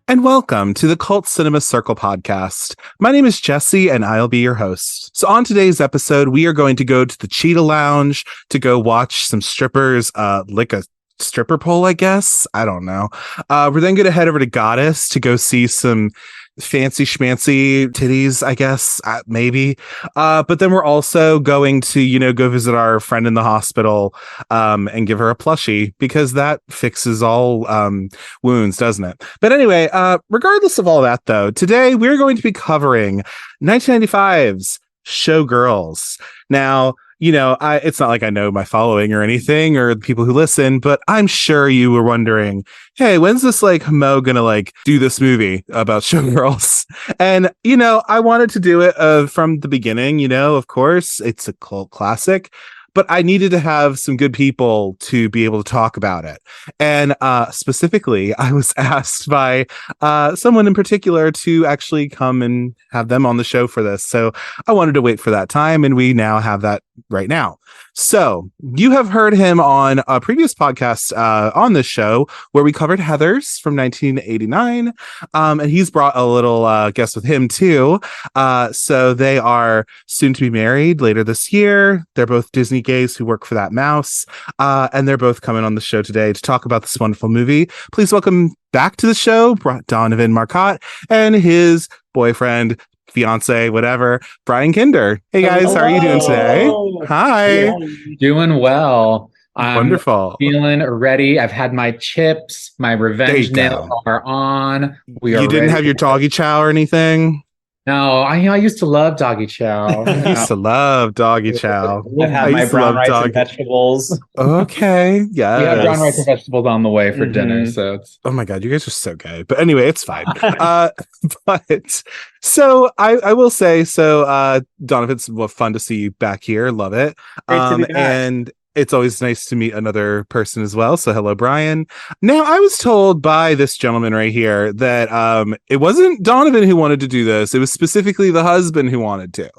And welcome to the Cult Cinema Circle podcast. My name is Jesse, and I'll be your host. So on today's episode, we are going to go to the Cheetah Lounge to go watch some strippers lick a stripper pole, I guess. I don't know. We're then going to head over to Goddess to go see some fancy schmancy titties, I guess, maybe. But then we're also going to, go visit our friend in the hospital and give her a plushie because that fixes all wounds, doesn't it? But anyway, regardless of all that, though, today we're going to be covering 1995's Showgirls. Now, it's not like I know my following or anything or the people who listen, but I'm sure you were wondering, hey, when's this Mo gonna do this movie about Showgirls? And, I wanted to do it from the beginning, of course, it's a cult classic, but I needed to have some good people to be able to talk about it. And specifically, I was asked by someone in particular to actually come and have them on the show for this. So I wanted to wait for that time, and we now have that right now. So you have heard him on a previous podcast on this show where we covered Heathers from 1989. And he's brought a little guest with him too. So they are soon to be married later this year. They're both Disney gays who work for that mouse. And they're both coming on the show today to talk about this wonderful movie. Please welcome back to the show, Donovan Marcotte and his boyfriend, fiance, whatever, Bryan Kinder. Hey guys, Hello. How are you doing today? Hi. Yeah. Doing well. I'm Wonderful. Feeling ready. I've had my chips. My revenge nails are on. You didn't have your doggy chow or anything? No, I used to love doggy chow. I used to love doggy chow. I've had my brown rice and vegetables. Okay, yeah. We have brown rice and vegetables on the way for dinner, so it's... Oh my god, you guys are so good. But anyway, it's fine. But so I will say, Donovan, it's fun to see you back here. Love it. Great to be back. And it's always nice to meet another person as well. So hello, Bryan. Now, I was told by this gentleman right here that it wasn't Donovan who wanted to do this. It was specifically the husband who wanted to.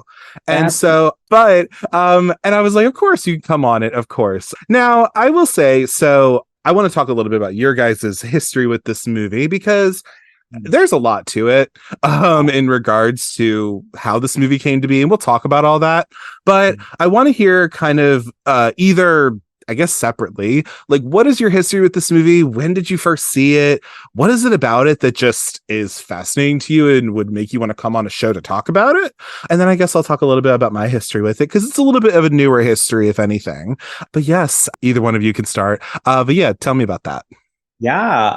And and I was like, of course, you can come on it. Of course. Now, I will say, so I want to talk a little bit about your guys' history with this movie because there's a lot to it in regards to how this movie came to be, and we'll talk about all that. But I want to hear kind of either, I guess, separately, what is your history with this movie? When did you first see it? What is it about it that just is fascinating to you and would make you want to come on a show to talk about it? And then I guess I'll talk a little bit about my history with it because it's a little bit of a newer history, if anything. But yes, either one of you can start. But yeah, tell me about that. Yeah,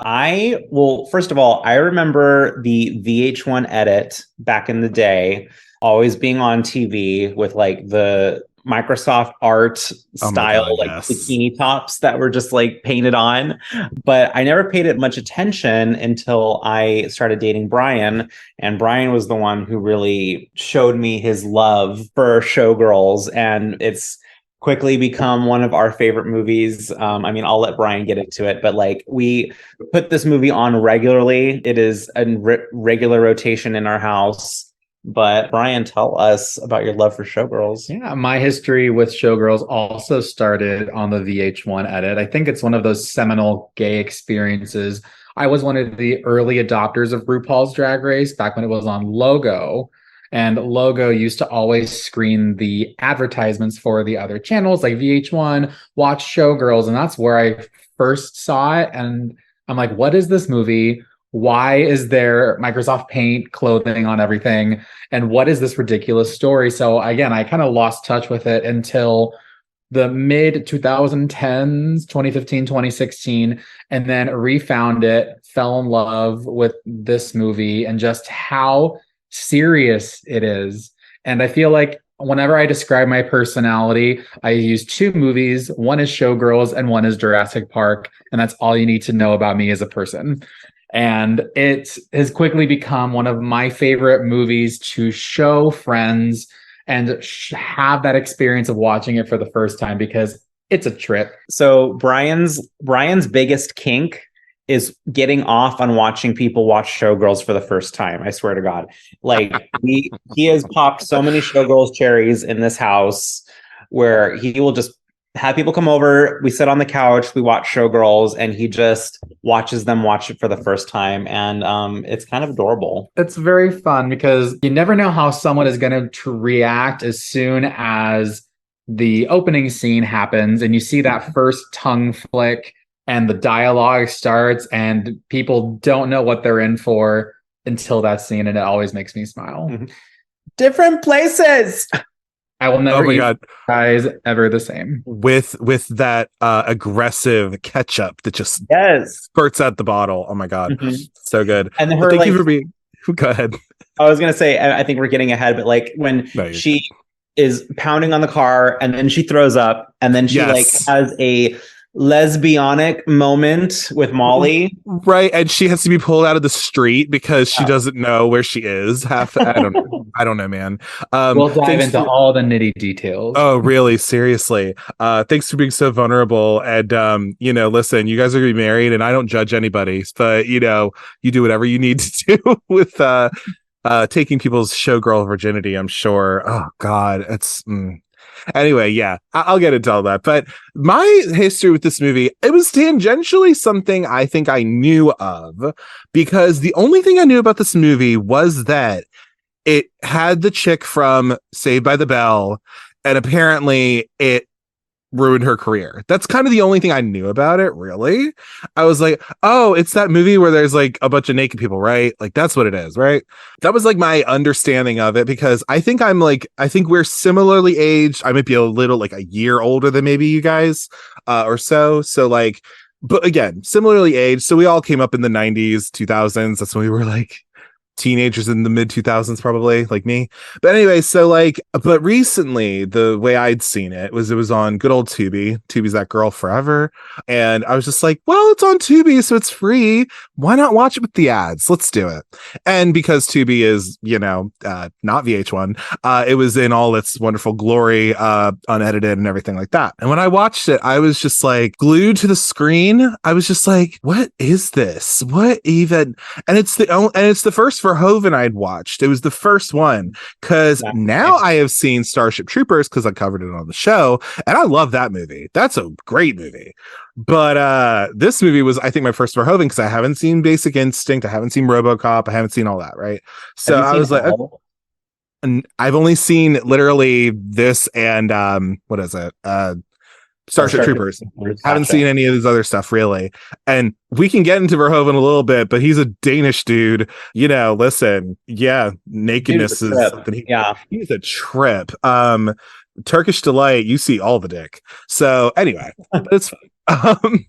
first of all, I remember the VH1 edit back in the day, always being on TV with the Microsoft art style, bikini tops that were just painted on. But I never paid it much attention until I started dating Bryan. And Bryan was the one who really showed me his love for Showgirls. And it's quickly become one of our favorite movies. I'll let Bryan get into it, but we put this movie on regularly. It is a regular rotation in our house. But Bryan, tell us about your love for Showgirls. Yeah, my history with Showgirls also started on the VH1 edit. I think it's one of those seminal gay experiences. I was one of the early adopters of RuPaul's Drag Race back when it was on Logo. And Logo used to always screen the advertisements for the other channels like VH1, Watch Showgirls. And that's where I first saw it. And I'm like, what is this movie? Why is there Microsoft Paint clothing on everything? And what is this ridiculous story? So again, I kind of lost touch with it until the mid 2010s, 2015, 2016, and then refound it, fell in love with this movie and just how serious it is. And I feel like whenever I describe my personality, I use two movies. One is Showgirls and one is Jurassic Park. And that's all you need to know about me as a person. And it has quickly become one of my favorite movies to show friends and have that experience of watching it for the first time because it's a trip. So Bryan's biggest kink is getting off on watching people watch Showgirls for the first time. I swear to God. He has popped so many Showgirls cherries in this house where he will just have people come over. We sit on the couch. We watch Showgirls, and he just watches them watch it for the first time, and it's kind of adorable. It's very fun because you never know how someone is going to react as soon as the opening scene happens, and you see that first tongue flick, and the dialogue starts, and people don't know what they're in for until that scene, and it always makes me smile. Different places. I will never eat God. guys ever the same. With that aggressive ketchup that just spurts out the bottle. Oh my God. So good. And then thank you for being go ahead. I was gonna say, I think we're getting ahead, but like when she is pounding on the car and then she throws up and then she like has a lesbianic moment with Molly, right? And she has to be pulled out of the street because she doesn't know where she is. I don't know, man. We'll dive into all the nitty details. Oh, really? Seriously. Thanks for being so vulnerable. And listen, you guys are gonna be married, and I don't judge anybody, but you do whatever you need to do with taking people's showgirl virginity. I'm sure. Oh God, it's. Anyway, yeah, I'll get into all that. But my history with this movie, it was tangentially something I think I knew of, because the only thing I knew about this movie was that it had the chick from Saved by the Bell, and apparently it ruined her career. That's kind of the only thing I knew about it, really. I was like, oh, it's that movie where there's like a bunch of naked people, right? Like that's what it is, right? That was like my understanding of it, because I think we're similarly aged. I might be a little like a year older than maybe you guys or so. So like, but again, similarly aged. So we all came up in the 90s, 2000s. That's when we were like teenagers in the mid 2000s, probably, like me. But anyway, so like, but recently the way I'd seen it was on good old Tubi. Tubi's that girl forever. And I was just like, well, it's on Tubi, so it's free. Why not watch it with the ads? Let's do it. And because Tubi is, not VH1, it was in all its wonderful glory, unedited and everything like that. And when I watched it, I was just like glued to the screen. I was just like, what is this? What even? And it's the first Verhoeven I'd watched. It was the first one, because now I have seen Starship Troopers because I covered it on the show, and I love that movie. That's a great movie. But this movie was, I think, my first Verhoeven, because I haven't seen Basic Instinct, I haven't seen RoboCop, I haven't seen all that, right? So I was like, and I've only seen literally this and what is it? Starship Troopers. Haven't seen any of his other stuff, really. And we can get into Verhoeven a little bit, but he's a Danish dude. Listen, nakedness is something. He's a trip. Turkish Delight, you see all the dick. So anyway, it's fine.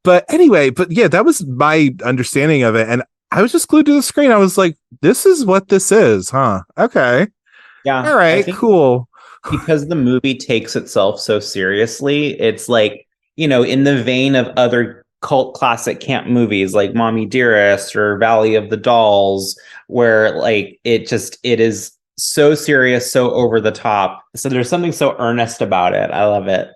But yeah, that was my understanding of it. And I was just glued to the screen. I was like, this is what this is, huh? Okay. Yeah. All right, cool. Because the movie takes itself so seriously, it's like, in the vein of other cult classic camp movies like Mommy Dearest or Valley of the Dolls, where like it is so serious, so over the top. So there's something so earnest about it. I love it.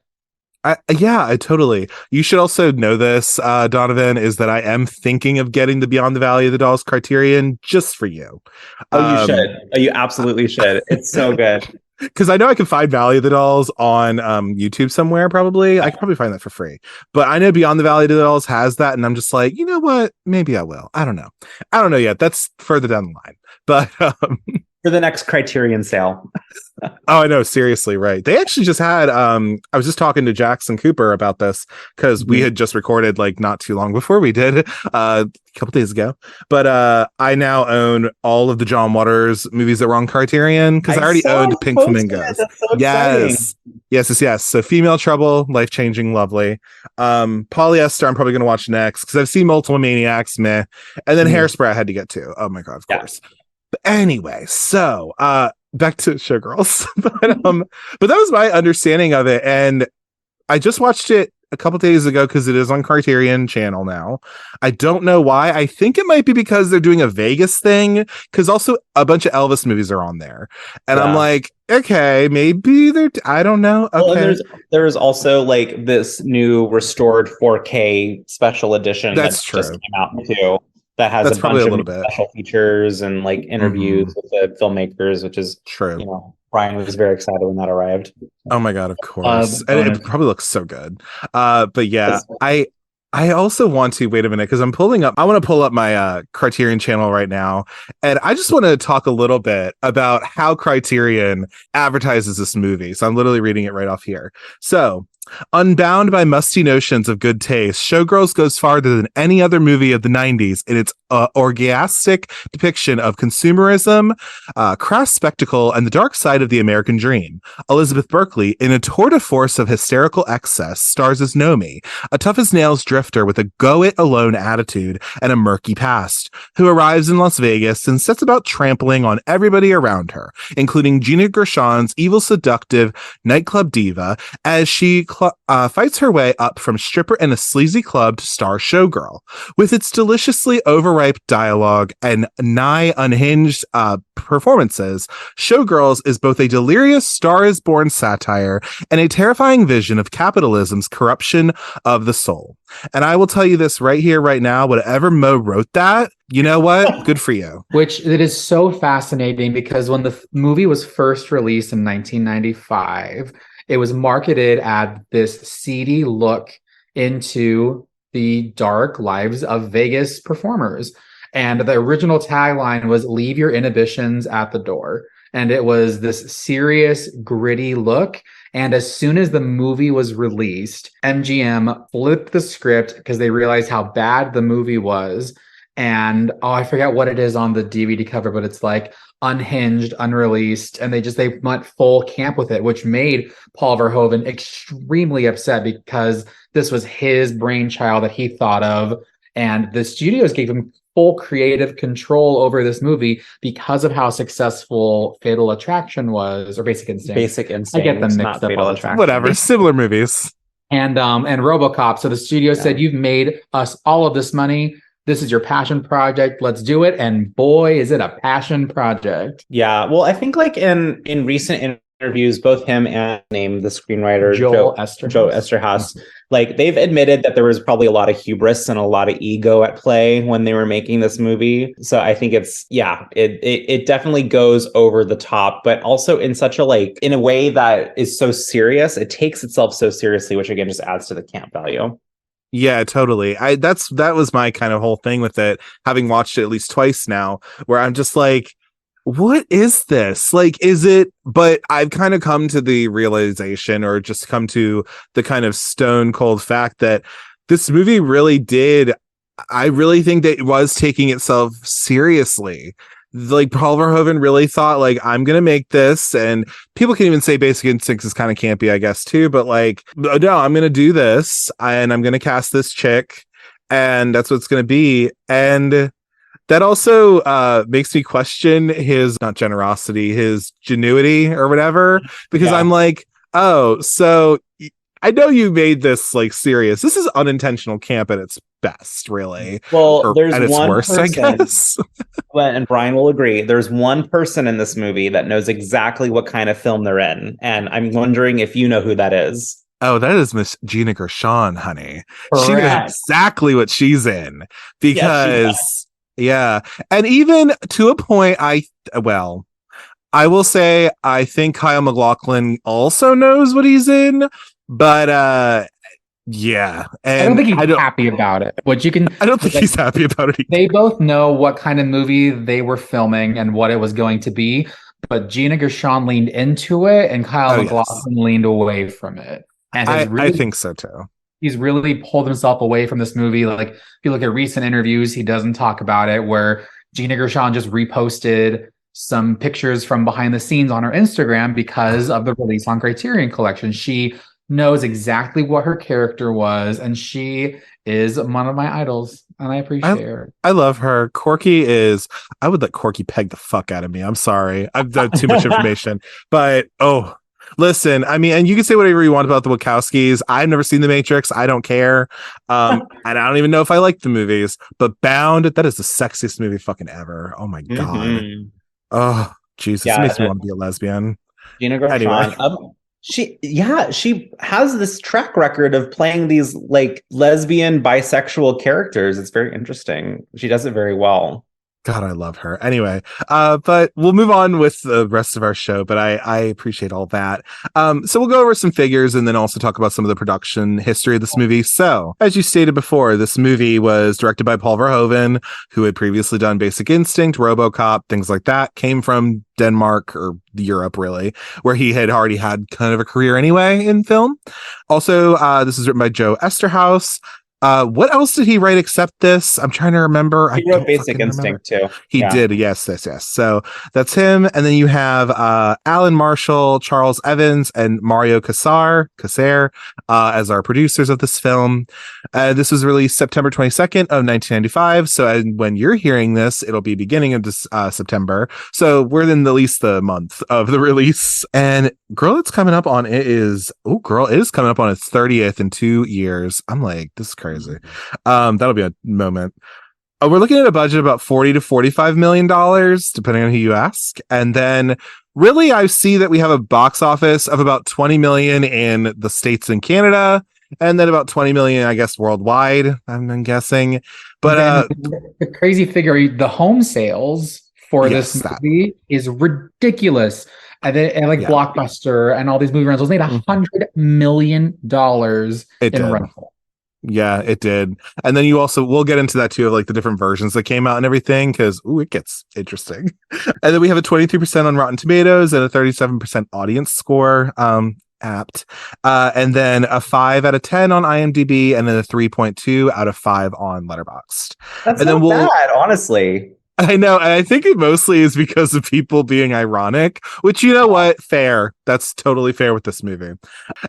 I totally. You should also know this, Donovan, is that I am thinking of getting the Beyond the Valley of the Dolls Criterion just for you. Oh, you should. Oh, you absolutely should. It's so good. Because I know I can find Valley of the Dolls on YouTube somewhere, probably. I could probably find that for free. But I know Beyond the Valley of the Dolls has that, and I'm just like, you know what? Maybe I will. I don't know yet. That's further down the line. But for the next Criterion sale. Oh, I know. Seriously, right. They actually just had, I was just talking to Jackson Cooper about this, because we had just recorded like not too long before we did, a couple days ago. But I now own all of the John Waters movies that were on Criterion, because I already owned Pink Flamingos. That's so exciting. Yes. So Female Trouble, Life Changing, lovely. Polyester, I'm probably going to watch next, because I've seen Multiple Maniacs, meh. And then Hairspray I had to get to. Oh my God, of course. But anyway, so back to Showgirls. but that was my understanding of it, and I just watched it a couple days ago because it is on Criterion Channel now. I don't know why. I think it might be because they're doing a Vegas thing, because also a bunch of Elvis movies are on there, and I'm like, okay, maybe they're I don't know. Okay. Well, and there's also like this new restored 4K special edition that's true. Just came out too. That has a bunch of special features and like interviews with the filmmakers, which is true. Brian was very excited when that arrived. Oh my God, of course. And it probably looks so good. But yeah, I also want to wait a minute because I want to pull up my Criterion channel right now. And I just want to talk a little bit about how Criterion advertises this movie. So I'm literally reading it right off here. So, unbound by musty notions of good taste, Showgirls goes farther than any other movie of the 90s in its orgastic depiction of consumerism, crass spectacle, and the dark side of the American dream. Elizabeth Berkley, in a tour de force of hysterical excess, stars as Nomi, a tough-as-nails drifter with a go-it-alone attitude and a murky past, who arrives in Las Vegas and sets about trampling on everybody around her, including Gina Gershon's evil, seductive nightclub diva, as she fights her way up from stripper in a sleazy club to star showgirl. With its deliciously overripe dialogue and nigh unhinged performances, Showgirls is both a delirious Star-is-Born satire and a terrifying vision of capitalism's corruption of the soul. And I will tell you this right here, right now, whatever Mo wrote that, you know what? Good for you. Which it is so fascinating because when the movie was first released in 1995, it was marketed as this seedy look into the dark lives of Vegas performers. And the original tagline was "Leave your inhibitions at the door." And it was this serious, gritty look. And as soon as the movie was released, MGM flipped the script because they realized how bad the movie was. And I forget what it is on the DVD cover, but it's like unhinged, unreleased, and they went full camp with it, which made Paul Verhoeven extremely upset because this was his brainchild that he thought of, and the studios gave him full creative control over this movie because of how successful Fatal Attraction was, or Basic Instinct. Basic Instinct. I get them mixed up. Fatal Attraction. Whatever, similar movies. And RoboCop. So the studio said, "You've made us all of this money. This is your passion project. Let's do it." And boy, is it a passion project. Yeah. Well, I think like in recent interviews, both him and the screenwriter Joe Eszterhas, like they've admitted that there was probably a lot of hubris and a lot of ego at play when they were making this movie. So I think it definitely goes over the top, but also in such in a way that is so serious. It takes itself so seriously, which again just adds to the camp value. Yeah, totally. That was my kind of whole thing with it, having watched it at least twice now, where I'm just like, what is this? Like, is it? But I've kind of come to the realization, or just come to the kind of stone cold fact that this movie really did. I really think that it was taking itself seriously. Like, Paul Verhoeven really thought, like, I'm gonna make this, and people can even say Basic Instincts is kind of campy, I guess, too, but like, no, I'm gonna do this, and I'm gonna cast this chick, and that's what it's gonna be. And that also makes me question his, not generosity, his genuity or whatever, because I'm like, oh, so I know you made this like serious. This is unintentional camp at its best, really. Well, there's at its one worst, person, I guess. And Brian will agree. There's one person in this movie that knows exactly what kind of film they're in, and I'm wondering if you know who that is. Oh, that is Miss Gina Gershon, honey. Correct. She knows exactly what she's in, because and even to a point, I will say I think Kyle MacLachlan also knows what he's in. But and I don't think he's happy about it. I don't think he's happy about it either. They both know what kind of movie they were filming and what it was going to be, but Gina Gershon leaned into it and Kyle MacLachlan leaned away from it. And I think so too. He's really pulled himself away from this movie. Like, if you look at recent interviews, he doesn't talk about it, where Gina Gershon just reposted some pictures from behind the scenes on her Instagram because of the release on Criterion Collection. She knows exactly what her character was, and she is one of my idols, and I appreciate her. I love her. Corky I would let Corky peg the fuck out of me. I'm sorry. I've done too much information, but listen, I mean, and you can say whatever you want about the Wachowskis. I've never seen The Matrix. I don't care. And I don't even know if I like the movies, but Bound, that is the sexiest movie fucking ever. Oh my God. Mm-hmm. Oh, Jesus. It makes me want to be a lesbian. Gina Gershon. Anyway. She has this track record of playing these like lesbian, bisexual characters. It's very interesting. She does it very well. God, I love her. Anyway, but we'll move on with the rest of our show, but I appreciate all that. So we'll go over some figures and then also talk about some of the production history of this movie. So, as you stated before, this movie was directed by Paul Verhoeven, who had previously done Basic Instinct, RoboCop, things like that, came from Denmark or Europe, really, where he had already had kind of a career anyway in film. Also, this is written by Joe Eszterhas. What else did he write except this? I'm trying to remember. He wrote Basic Instinct too. He did. Yes. So that's him. And then you have Alan Marshall, Charles Evans, and Mario Cassar as our producers of this film. This was released September 22nd of 1995. So when you're hearing this, it'll be beginning of this September. So we're in at least the month of the release. And girl, it's coming up on it is coming up on its 30th in 2 years. I'm like, this is crazy. That'll be a moment. We're looking at a budget of about $40 to $45 million, depending on who you ask. And then really, I see that we have a box office of about 20 million in the States and Canada, and then about 20 million, I guess, worldwide, I'm guessing. But the crazy figure, the home sales for this movie is ridiculous. And Blockbuster and all these movie rentals made $100 million in rental. Yeah, it did. And then we'll get into that too, of like the different versions that came out and everything, because it gets interesting. And then we have a 23% on Rotten Tomatoes and a 37% audience score. Apt. And then a 5 out of 10 on IMDb, and then a 3.2 out of 5 on Letterboxd. That's not bad, honestly. I know, and I think it mostly is because of people being ironic, which, you know what? Fair. That's totally fair with this movie.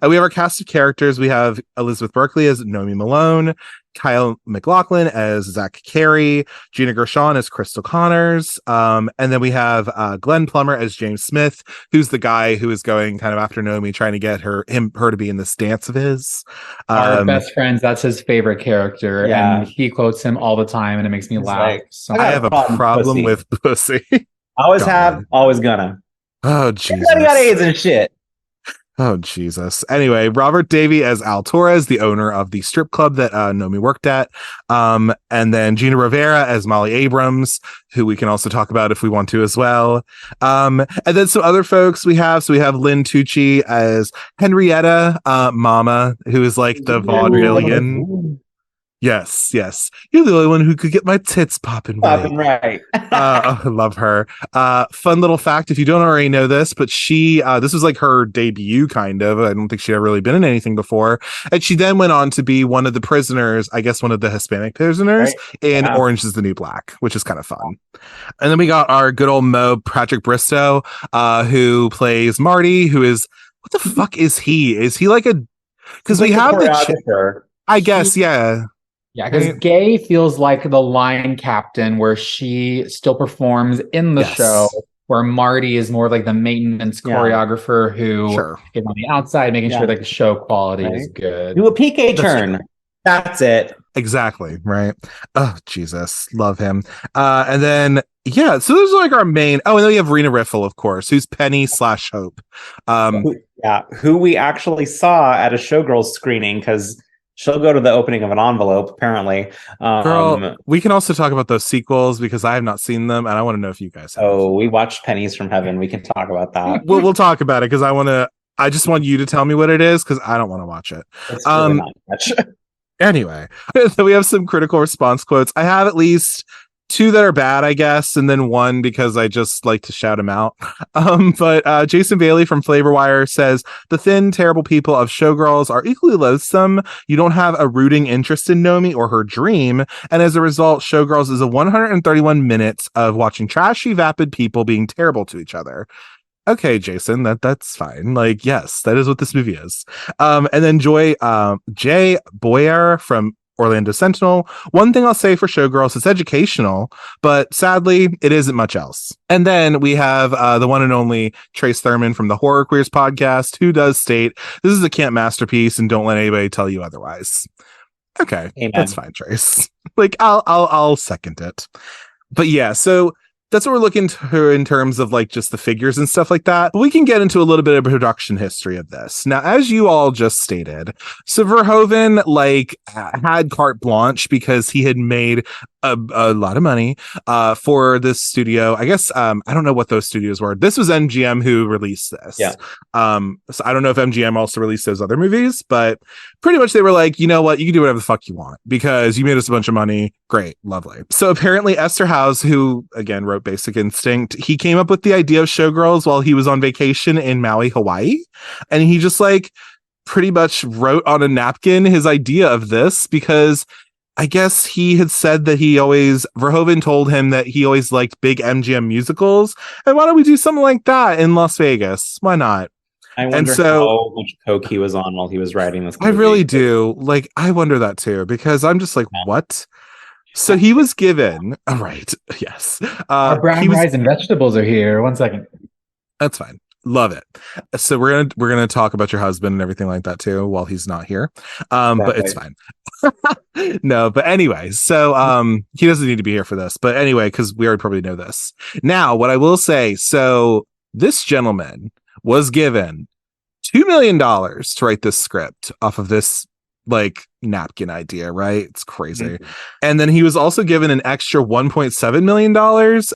And we have our cast of characters. We have Elizabeth Berkley as Nomi Malone, Kyle Maclachlan as Zach Carey, Gina Gershon as Cristal Connors, and then we have Glenn Plummer as James Smith, who's the guy who is going kind of after Nomi, trying to get her to be in this dance of his. Our best friends, that's his favorite character, and he quotes him all the time, and it makes me laugh. I have a problem with pussy. Always have, always gonna. Oh, Jesus. Everybody got AIDS and shit. Oh, Jesus. Anyway, Robert Davi as Al Torres, the owner of the strip club that Nomi worked at. And then Gina Rivera as Molly Abrams, who we can also talk about if we want to as well. And then some other folks we have. So we have Lynn Tucci as Henrietta Mama, who is like the vaudevillian. Yes. You're the only one who could get my tits popping right. I love her. Fun little fact, if you don't already know this, but she this was like her debut, kind of. I don't think she'd ever really been in anything before. And she then went on to be one of the prisoners, I guess one of the Hispanic prisoners in Orange is the New Black, which is kind of fun. And then we got our good old Mo, Patrick Bristow, who plays Marty, who is, what the fuck is he? Is he like because we have I guess, yeah. Yeah, because Gay feels like the line captain, where she still performs in the show, where Marty is more like the maintenance choreographer who is on the outside, making sure like the show quality is good. Do a PK turn. That's it. Exactly, right? Oh, Jesus. Love him. And then, so those are like our main... Oh, and then we have Rena Riffle, of course, who's Penny/Hope. Who we actually saw at a Showgirls screening, because... she'll go to the opening of an envelope, apparently. Girl, we can also talk about those sequels, because I have not seen them, and I want to know if you guys have. Oh, we watched Pennies from Heaven. We can talk about that. We'll talk about it, because I just want you to tell me what it is, because I don't want to watch it. It's really not much. Anyway, so we have some critical response quotes. I have at least 2 that are bad, I guess, and then 1 because I just like to shout him out. But Jason Bailey from Flavor Wire says, the thin, terrible people of Showgirls are equally loathsome. You don't have a rooting interest in Nomi or her dream. And as a result, Showgirls is a 131 minutes of watching trashy, vapid people being terrible to each other. Okay, Jason, that's fine. Like, yes, that is what this movie is. And then Jay Boyer from Orlando Sentinel. One thing I'll say for Showgirls, it's educational, but sadly, it isn't much else. And then we have the one and only Trace Thurman from the Horror Queers podcast, who does state, this is a camp masterpiece and don't let anybody tell you otherwise. Okay, Amen. That's fine, Trace. Like, I'll second it. But yeah, so that's what we're looking to in terms of like just the figures and stuff like that. But we can get into a little bit of production history of this. Now, as you all just stated, so Verhoeven had carte blanche because he had made a lot of money for this studio. I guess I don't know what those studios were. This was MGM who released this. Yeah. So I don't know if MGM also released those other movies, but pretty much they were like, you know what, you can do whatever the fuck you want because you made us a bunch of money. Great, lovely. So apparently Eszterhas, who again wrote Basic Instinct, he came up with the idea of Showgirls while he was on vacation in Maui, Hawaii, and he just like pretty much wrote on a napkin his idea of this because I guess he had said that Verhoeven told him that he always liked big MGM musicals. And why don't we do something like that in Las Vegas? Why not? I wonder how much coke he was on while he was writing this movie. I really do. Like, I wonder that too, because I'm just like, what? So he was given, all right, yes. Our brown rice and vegetables are here. 1 second. That's fine. Love it. So we're gonna talk about your husband and everything like that too while he's not here. But it's fine. No, but anyway, so he doesn't need to be here for this. But anyway, because we already probably know this. Now, what I will say, so this gentleman was given $2 million to write this script off of this like napkin idea, right? It's crazy. Mm-hmm. And then he was also given an extra $1.7 million,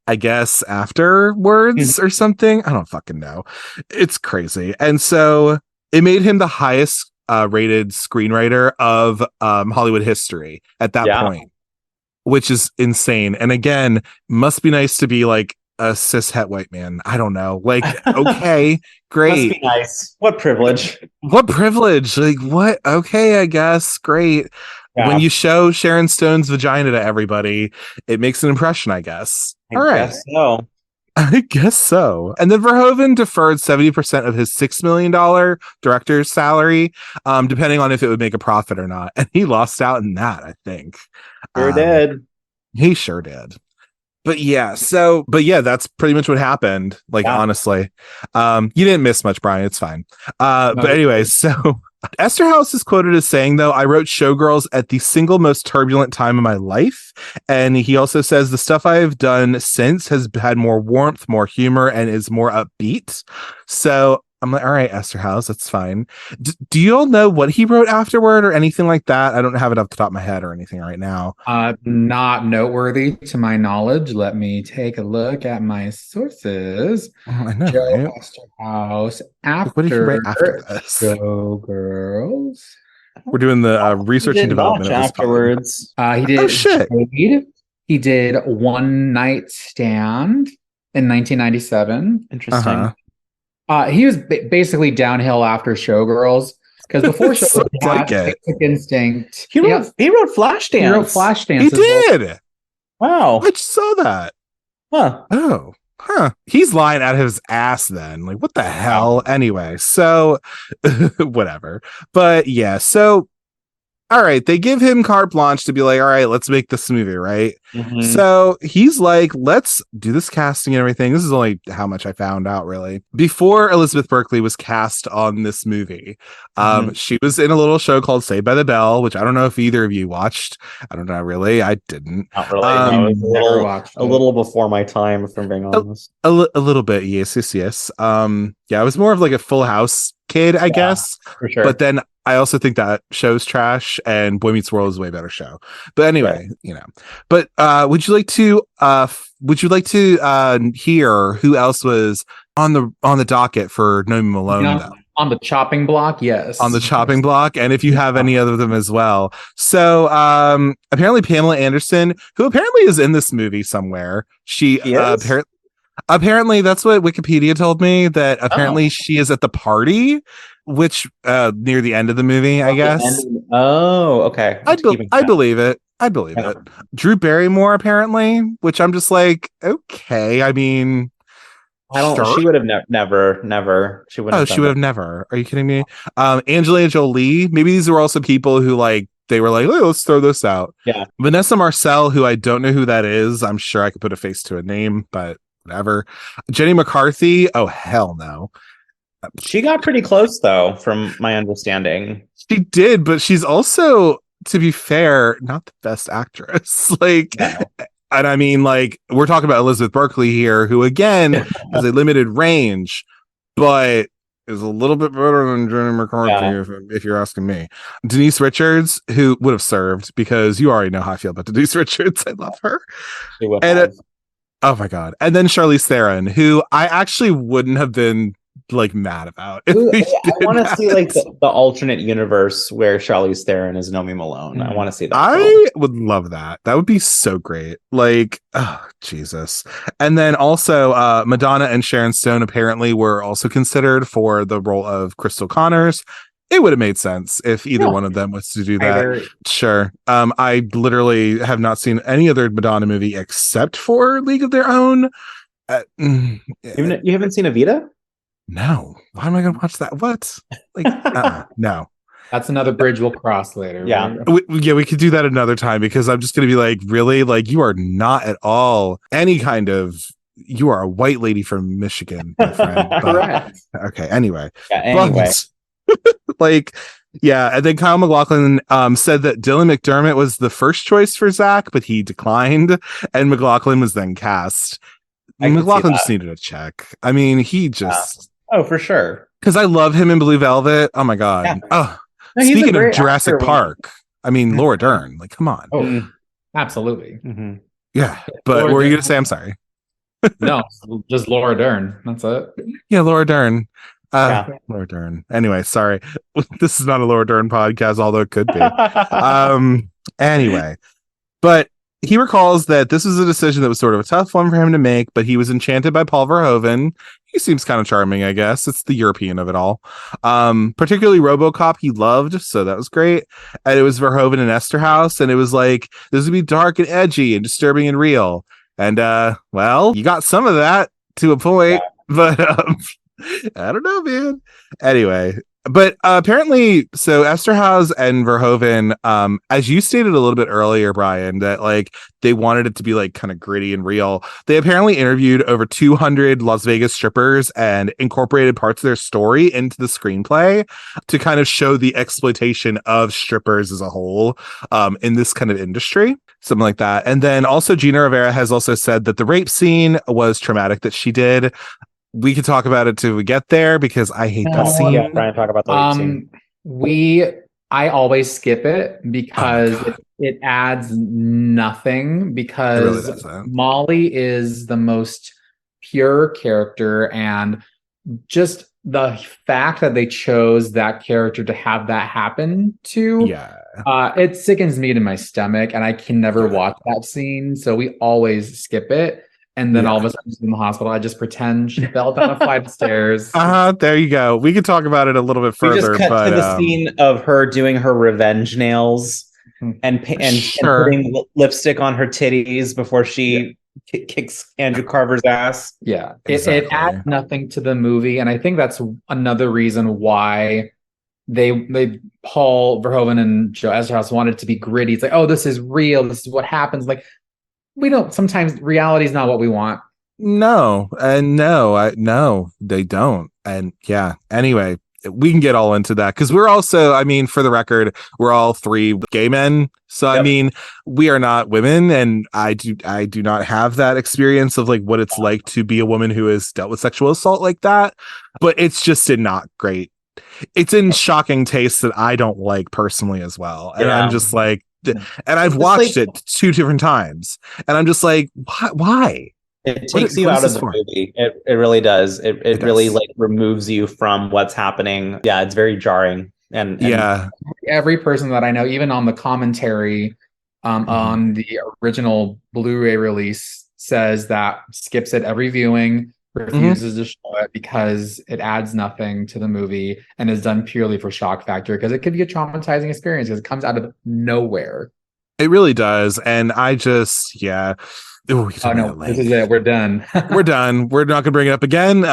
I guess, afterwards or something. I don't fucking know. It's crazy. And so it made him the highest rated screenwriter of Hollywood history at that point, which is insane. And again, must be nice to be like a cis-het white man. I don't know. Like, okay, great. Must be nice. What privilege. What privilege. Like, what? Okay, I guess. Great. Yeah. When you show Sharon Stone's vagina to everybody, it makes an impression, I guess. All right. Guess so. I guess so. And then Verhoeven deferred 70% of his $6 million director's salary, depending on if it would make a profit or not. And he lost out in that, I think. Sure did. He sure did. But yeah, that's pretty much what happened. Like, honestly, you didn't miss much, Brian. It's fine. But anyway, so Eszterhas is quoted as saying, though, I wrote Showgirls at the single most turbulent time of my life. And he also says the stuff I've done since has had more warmth, more humor, and is more upbeat. So I'm like, all right, Eszterhas, that's fine. Do you all know what he wrote afterward or anything like that? I don't have it off the top of my head or anything right now. Not noteworthy to my knowledge. Let me take a look at my sources. Oh, I know, Joe right? Eszterhas after, what did he write after this? Showgirls. We're doing the research and development afterwards. He did. Oh, shit. Shade. He did One Night Stand in 1997. Interesting. Uh-huh. He was basically downhill after Showgirls because before Showgirls, he had Basic Instinct. He wrote Flashdance. He wrote Flashdance. He did. Wow. I just saw that. Huh. Oh. Huh. He's lying out of his ass then. Like, what the hell? Anyway, so whatever. But yeah, so all right, they give him carte blanche to be like, all right, let's make this movie, right? Mm-hmm. So he's like, let's do this casting and everything. This is only how much I found out, really. Before Elizabeth Berkley was cast on this movie, she was in a little show called Saved by the Bell, which I don't know if either of you watched. I don't know, really. I didn't. Not really. No, it was a little before my time, if I'm being honest. A little bit, yes. Yeah, I was more of like a Full House kid, I guess. For sure. But then I also think that show's trash and Boy Meets World is a way better show. But anyway, you know. But would you like to hear who else was on the docket for No Malone though? On the chopping block, yes. On the chopping block, and if you have any other of them as well. So apparently Pamela Anderson, who apparently is in this movie somewhere, she apparently that's what Wikipedia told me, that apparently she is at the party, which near the end of the movie, I guess. Okay. I believe it. Drew Barrymore, apparently, which I'm just like, okay. I mean, she would have never. She would have never. Are you kidding me? Angelina Jolie. Maybe these were also people who like, they were like, oh, let's throw this out. Yeah. Vanessa Marcel, who I don't know who that is. I'm sure I could put a face to a name, but whatever. Jenny McCarthy. Oh, hell no. She got pretty close, though, from my understanding. She did, but she's also, to be fair, not the best actress. Like, and I mean, like, we're talking about Elizabeth Berkley here, who, again, has a limited range, but is a little bit better than Jenny McCarthy, if you're asking me. Denise Richards, who would have served, because you already know how I feel about Denise Richards. I love her. She would And have. oh my God. And then Charlize Theron, who I actually wouldn't have been like mad about. If Ooh, they I did want to that. see like the alternate universe where Charlize Theron is Nomi Malone. I want to see that. I would love that. That would be so great. Like, oh Jesus. And then also Madonna and Sharon Stone apparently were also considered for the role of Crystal Connors. It would have made sense if either one of them was to do that. Sure. I literally have not seen any other Madonna movie except for League of Their Own. You haven't seen Evita? No. Why am I going to watch that? What? Like, no. That's another bridge we'll cross later. Yeah. We could do that another time, because I'm just going to be like, really? Like, you are not at all any kind of, you are a white lady from Michigan, my friend. Correct. Okay. Anyway. Yeah, anyway. Like, yeah. And then Kyle MacLachlan said that Dylan McDermott was the first choice for Zach, but he declined, and MacLachlan was then cast. MacLachlan just needed a check. I mean, he just... Oh, for sure. Because I love him in Blue Velvet. Oh my God. Yeah. Oh, No, speaking of Jurassic Park, I mean, Laura Dern. Like, come on. Oh, absolutely. Mm-hmm. Yeah. But what were you going to say? I'm sorry. No, just Laura Dern. That's it. Yeah, Laura Dern. Laura Dern. Anyway, sorry. This is not a Laura Dern podcast, although it could be. Anyway. But he recalls that this was a decision that was sort of a tough one for him to make, but he was enchanted by Paul Verhoeven. He seems kind of charming, I guess. It's the European of it all. Particularly RoboCop, he loved, so that was great. And it was Verhoeven and Eszterhas, and it was like, this would be dark and edgy and disturbing and real. And, well, you got some of that to a point, but I don't know, man. Anyway. But apparently, so Eszterhas and Verhoeven, as you stated a little bit earlier, Brian, that like they wanted it to be like kind of gritty and real. They apparently interviewed over 200 Las Vegas strippers and incorporated parts of their story into the screenplay to kind of show the exploitation of strippers as a whole in this kind of industry, something like that. And then also Gina Rivera has also said that the rape scene was traumatic that she did. We could talk about it till we get there, because I hate that scene. Yeah, try and talk about the scene. I always skip it because it adds nothing, because really Molly is the most pure character, and just the fact that they chose that character to have that happen to, it sickens me to my stomach, and I can never watch that scene. So we always skip it. And then all of a sudden in the hospital, I just pretend she fell down a flight of stairs. There you go. We could talk about it a little bit further. We just cut to the scene of her doing her revenge nails and putting lipstick on her titties before she kicks Andrew Carver's ass. Yeah, exactly. It adds nothing to the movie, and I think that's another reason why they Paul Verhoeven and Joe Eszterhas wanted it to be gritty. It's like, oh, this is real. This is what happens. Like, we don't, sometimes reality is not what we want. No, they don't. And yeah, anyway, we can get all into that, because we're also, I mean, for the record, we're all three gay men. So, I mean, we are not women, and I do not have that experience of like what it's like to be a woman who has dealt with sexual assault like that. But it's just not great. It's in shocking taste that I don't like personally as well. And I'm just like, and I've watched it 2 different times, and I'm just like, why? It takes you out of the movie. It really does. It really like removes you from what's happening. Yeah, it's very jarring. And every person that I know, even on the commentary on the original Blu-ray release, says that skips it every viewing, refuses to show it because it adds nothing to the movie and is done purely for shock factor, because it could be a traumatizing experience because it comes out of nowhere. It really does. And I just, Ooh, this is it. We're done. We're done. We're not gonna bring it up again.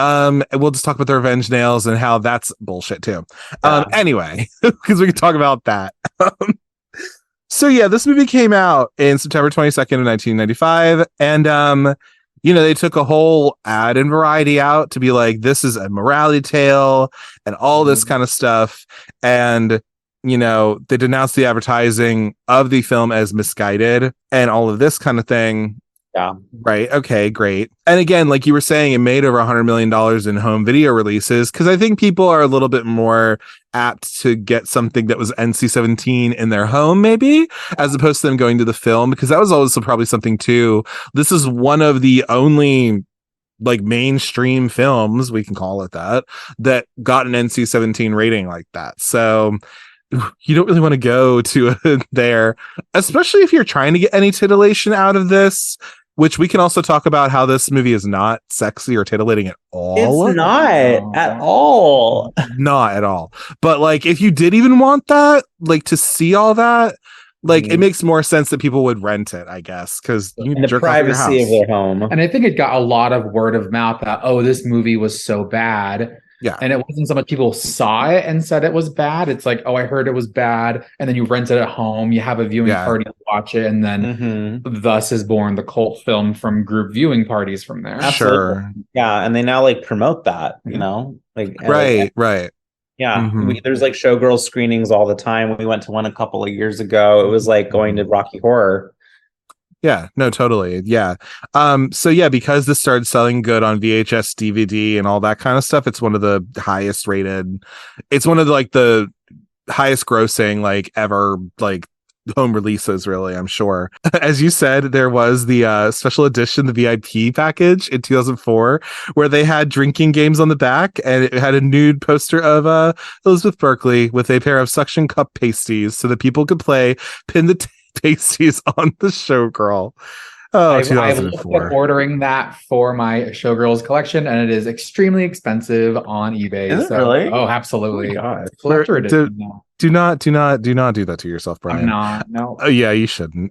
We'll just talk about the revenge nails and how that's bullshit too. Anyway, because we can talk about that. So yeah, this movie came out in September 22nd of 1995, and they took a whole ad in Variety out to be like, this is a morality tale and all this kind of stuff. And, they denounced the advertising of the film as misguided and all of this kind of thing. Yeah. Right. Okay, great. And again, like you were saying, it made over $100 million in home video releases because I think people are a little bit more apt to get something that was NC-17 in their home, maybe, as opposed to them going to the film, because that was also probably something too. This is one of the only like mainstream films, we can call it that got an NC-17 rating like that. So you don't really want to go to there, especially if you're trying to get any titillation out of this, which we can also talk about how this movie is not sexy or titillating at all. It's not at all. Not at all. But like, if you did even want that, like to see all that, like it makes more sense that people would rent it, I guess, because you in the jerk privacy off your of house. their home. And I think it got a lot of word of mouth that, oh, this movie was so bad. Yeah. And it wasn't so much people saw it and said it was bad. It's like, oh, I heard it was bad. And then you rent it at home, you have a viewing party to watch it. And then thus is born the cult film from group viewing parties from there. Sure. Yeah. And they now like promote that, you know, like, right. Yeah. There's like Showgirls screenings all the time. We went to one a couple of years ago. It was like going to Rocky Horror. Yeah, no, totally. Yeah. So yeah, because this started selling good on VHS, DVD, and all that kind of stuff, it's one of the highest rated. It's one of the highest grossing like ever like home releases, really, I'm sure. As you said, there was the special edition, the VIP package in 2004, where they had drinking games on the back, and it had a nude poster of Elizabeth Berkley with a pair of suction cup pasties so that people could play pin the pasties on the showgirl. Oh, 2004. I've ordering that for my Showgirls collection, and it is extremely expensive on eBay. Is it really? Oh, absolutely. Oh do not do that to yourself, Bryan. I'm not. No. Oh, yeah, you shouldn't.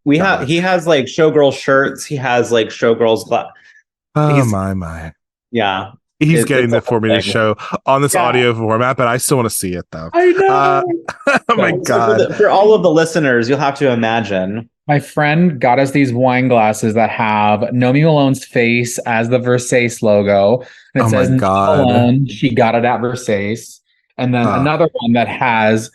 He has like Showgirl shirts. He has like Showgirls. My. Yeah. He's getting that for me to show on this audio format, but I still want to see it though. I know. Oh my God. For all of the listeners, you'll have to imagine. My friend got us these wine glasses that have Nomi Malone's face as the Versace logo. And it says Malone. She got it at Versace. And then another one that has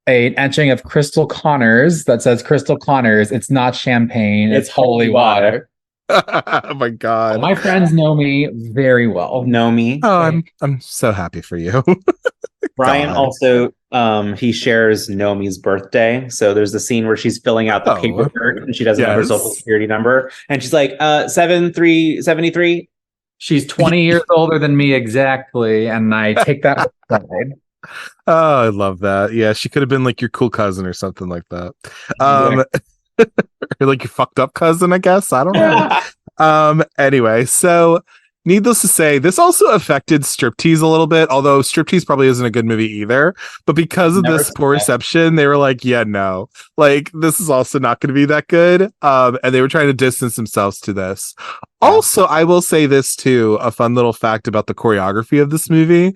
an etching of Cristal Connors that says Cristal Connors. It's not champagne. It's holy water. Oh my God. My friends know me very well. Know me. Oh, I'm so happy for you. Bryan also he shares Nomi's birthday. So there's the scene where she's filling out the paperwork and she doesn't have her social security number. And she's like 7373. She's 20 years older than me exactly, and I take that pride. Oh, I love that. Yeah, she could have been like your cool cousin or something like that. Or like your fucked up cousin, I guess. I don't know. Anyway, so needless to say, this also affected Striptease a little bit, although Striptease probably isn't a good movie either. But because of this poor reception, they were like, yeah, no, like this is also not going to be that good. And they were trying to distance themselves to this. Also, I will say this too, a fun little fact about the choreography of this movie.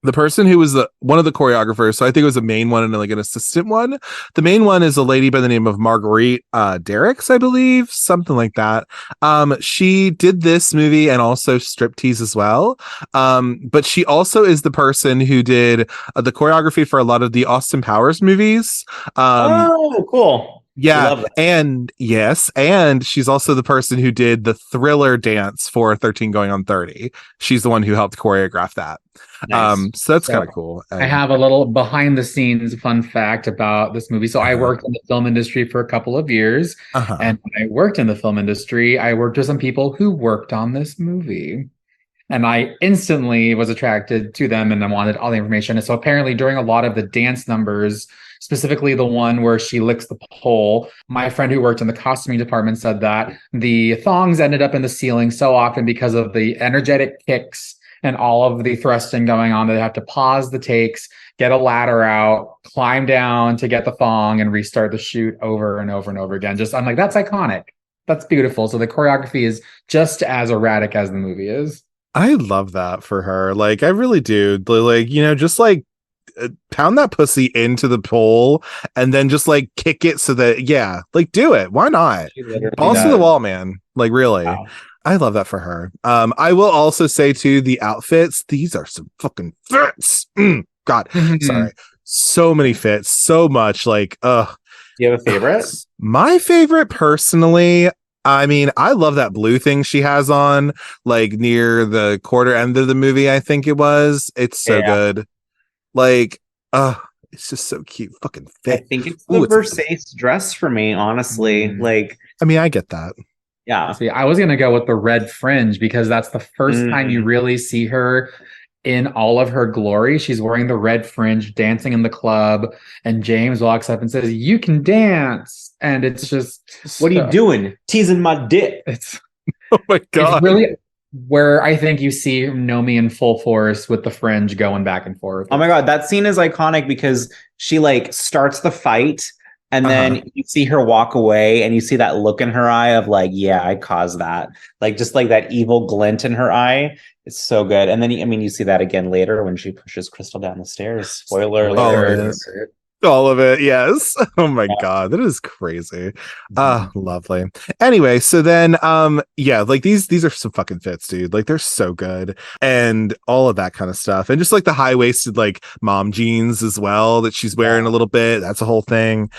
The person who was one of the choreographers, so I think it was a main one and like an assistant one. The main one is a lady by the name of Marguerite Derricks, I believe, something like that. She did this movie and also Striptease as well. But she also is the person who did the choreography for a lot of the Austin Powers movies. Oh, cool. Yeah, and she's also the person who did the Thriller dance for 13 Going on 30. She's the one who helped choreograph that. Nice. So that's kind of cool. I have a little behind the scenes fun fact about this movie. So I worked in the film industry for a couple of years. And when I worked in the film industry, I worked with some people who worked on this movie. And I instantly was attracted to them and I wanted all the information. And so apparently during a lot of the dance numbers, specifically the one where she licks the pole, my friend who worked in the costuming department said that the thongs ended up in the ceiling so often because of the energetic kicks and all of the thrusting going on that they have to pause the takes, get a ladder out, climb down to get the thong and restart the shoot over and over and over again. I'm like, that's iconic. That's beautiful. So the choreography is just as erratic as the movie is. I love that for her. Like, I really do. Like, just like pound that pussy into the pole and then just like kick it so that, like, do it. Why not? Balls to the wall, man. Like, really. Wow. I love that for her. I will also say too, the outfits, these are some fucking fits. God, sorry. So many fits, so much like, Do you have a favorite? My favorite personally, I mean, I love that blue thing she has on, like near the quarter end of the movie, I think it was. It's so good. Like, it's just so cute. Fucking fit. I think it's the Versace dress for me, honestly. Like, I mean, I get that. Yeah. See, I was gonna go with the red fringe because that's the first time you really see her in all of her glory. She's wearing the red fringe, dancing in the club, and James walks up and says, "You can dance," and it's just, what are you doing? Teasing my dick. It's oh my god, it's really where I think you see Nomi in full force with the fringe going back and forth. Oh my god, that scene is iconic because she like starts the fight. And then you see her walk away and you see that look in her eye of like, yeah, I caused that. Like, just like that evil glint in her eye. It's so good. And then, I mean, you see that again later when she pushes Cristal down the stairs. Spoiler alert. All of it, yes. Oh my god, that is crazy. Lovely. Anyway, so then like these are some fucking fits, dude. Like, they're so good, and all of that kind of stuff, and just like the high-waisted like mom jeans as well that she's wearing a little bit. That's a whole thing.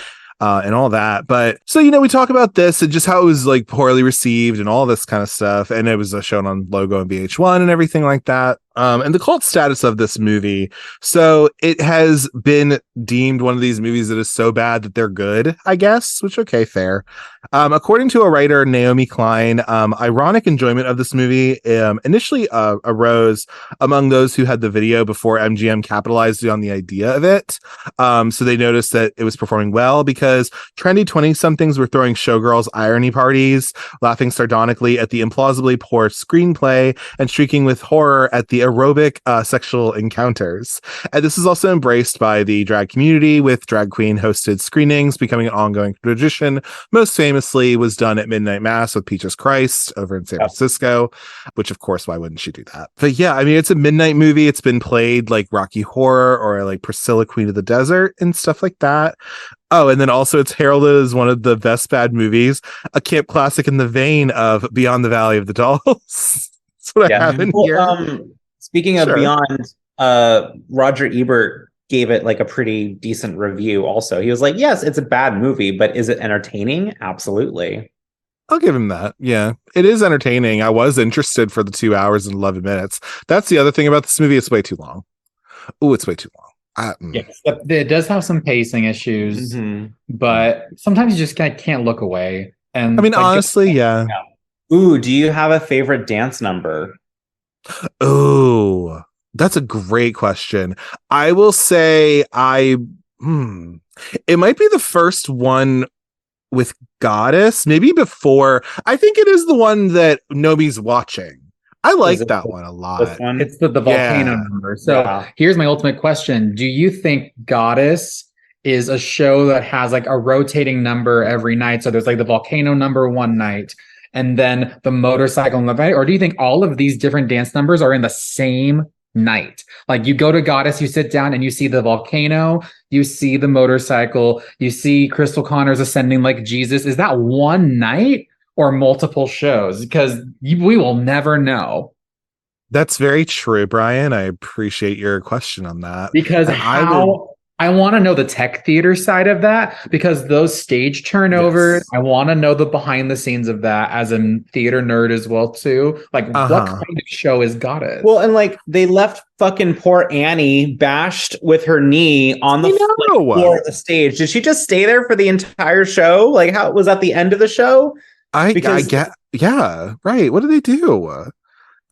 And all that. But so, we talk about this and just how it was like poorly received and all this kind of stuff. And it was shown on Logo and VH1 and everything like that. And the cult status of this movie. So it has been deemed one of these movies that is so bad that they're good, I guess, which, okay, fair. According to a writer, Naomi Klein, ironic enjoyment of this movie initially arose among those who had the video before MGM capitalized on the idea of it. So they noticed that it was performing well because trendy 20-somethings were throwing Showgirls irony parties, laughing sardonically at the implausibly poor screenplay, and streaking with horror at the aerobic sexual encounters. And this is also embraced by the drag community, with drag queen hosted screenings becoming an ongoing tradition. Most famously was done at Midnight Mass with Peaches Christ over in San Francisco, which of course, why wouldn't she do that? But yeah, I mean, it's a midnight movie. It's been played like Rocky Horror or like Priscilla Queen of the Desert and stuff like that. Oh, and then also it's heralded as one of the best bad movies, a camp classic in the vein of Beyond the Valley of the Dolls. That's what I have in here. Speaking of Beyond, Roger Ebert gave it like a pretty decent review also. He was like, yes, it's a bad movie, but is it entertaining? Absolutely. I'll give him that. Yeah, it is entertaining. I was interested for the 2 hours and 11 minutes. That's the other thing about this movie. It's way too long. Oh, it's way too long. Yes, it does have some pacing issues, but sometimes you just can't look away. And I mean, honestly, yeah. Ooh, do you have a favorite dance number? Oh, that's a great question. I will say it might be the first one with Goddess, maybe before. I think it is the one that Nomi's watching. I like that one a lot. It's the volcano number. So here's my ultimate question. Do you think Goddess is a show that has like a rotating number every night? So there's like the volcano number one night, and then the motorcycle number, or do you think all of these different dance numbers are in the same night? Like, you go to Goddess, you sit down and you see the volcano, you see the motorcycle, you see Crystal Connors ascending like Jesus. Is that one night or multiple shows? Because we will never know. That's very true, Brian. I appreciate your question on that. Because I want to know the tech theater side of that, because those stage turnovers, I want to know the behind the scenes of that as a theater nerd as well too. Like, what kind of show is Goddess? Well, and like they left fucking poor Annie bashed with her knee on the floor of the stage. Did she just stay there for the entire show? Like, how was that the end of the show? I get, yeah, right. What do they do?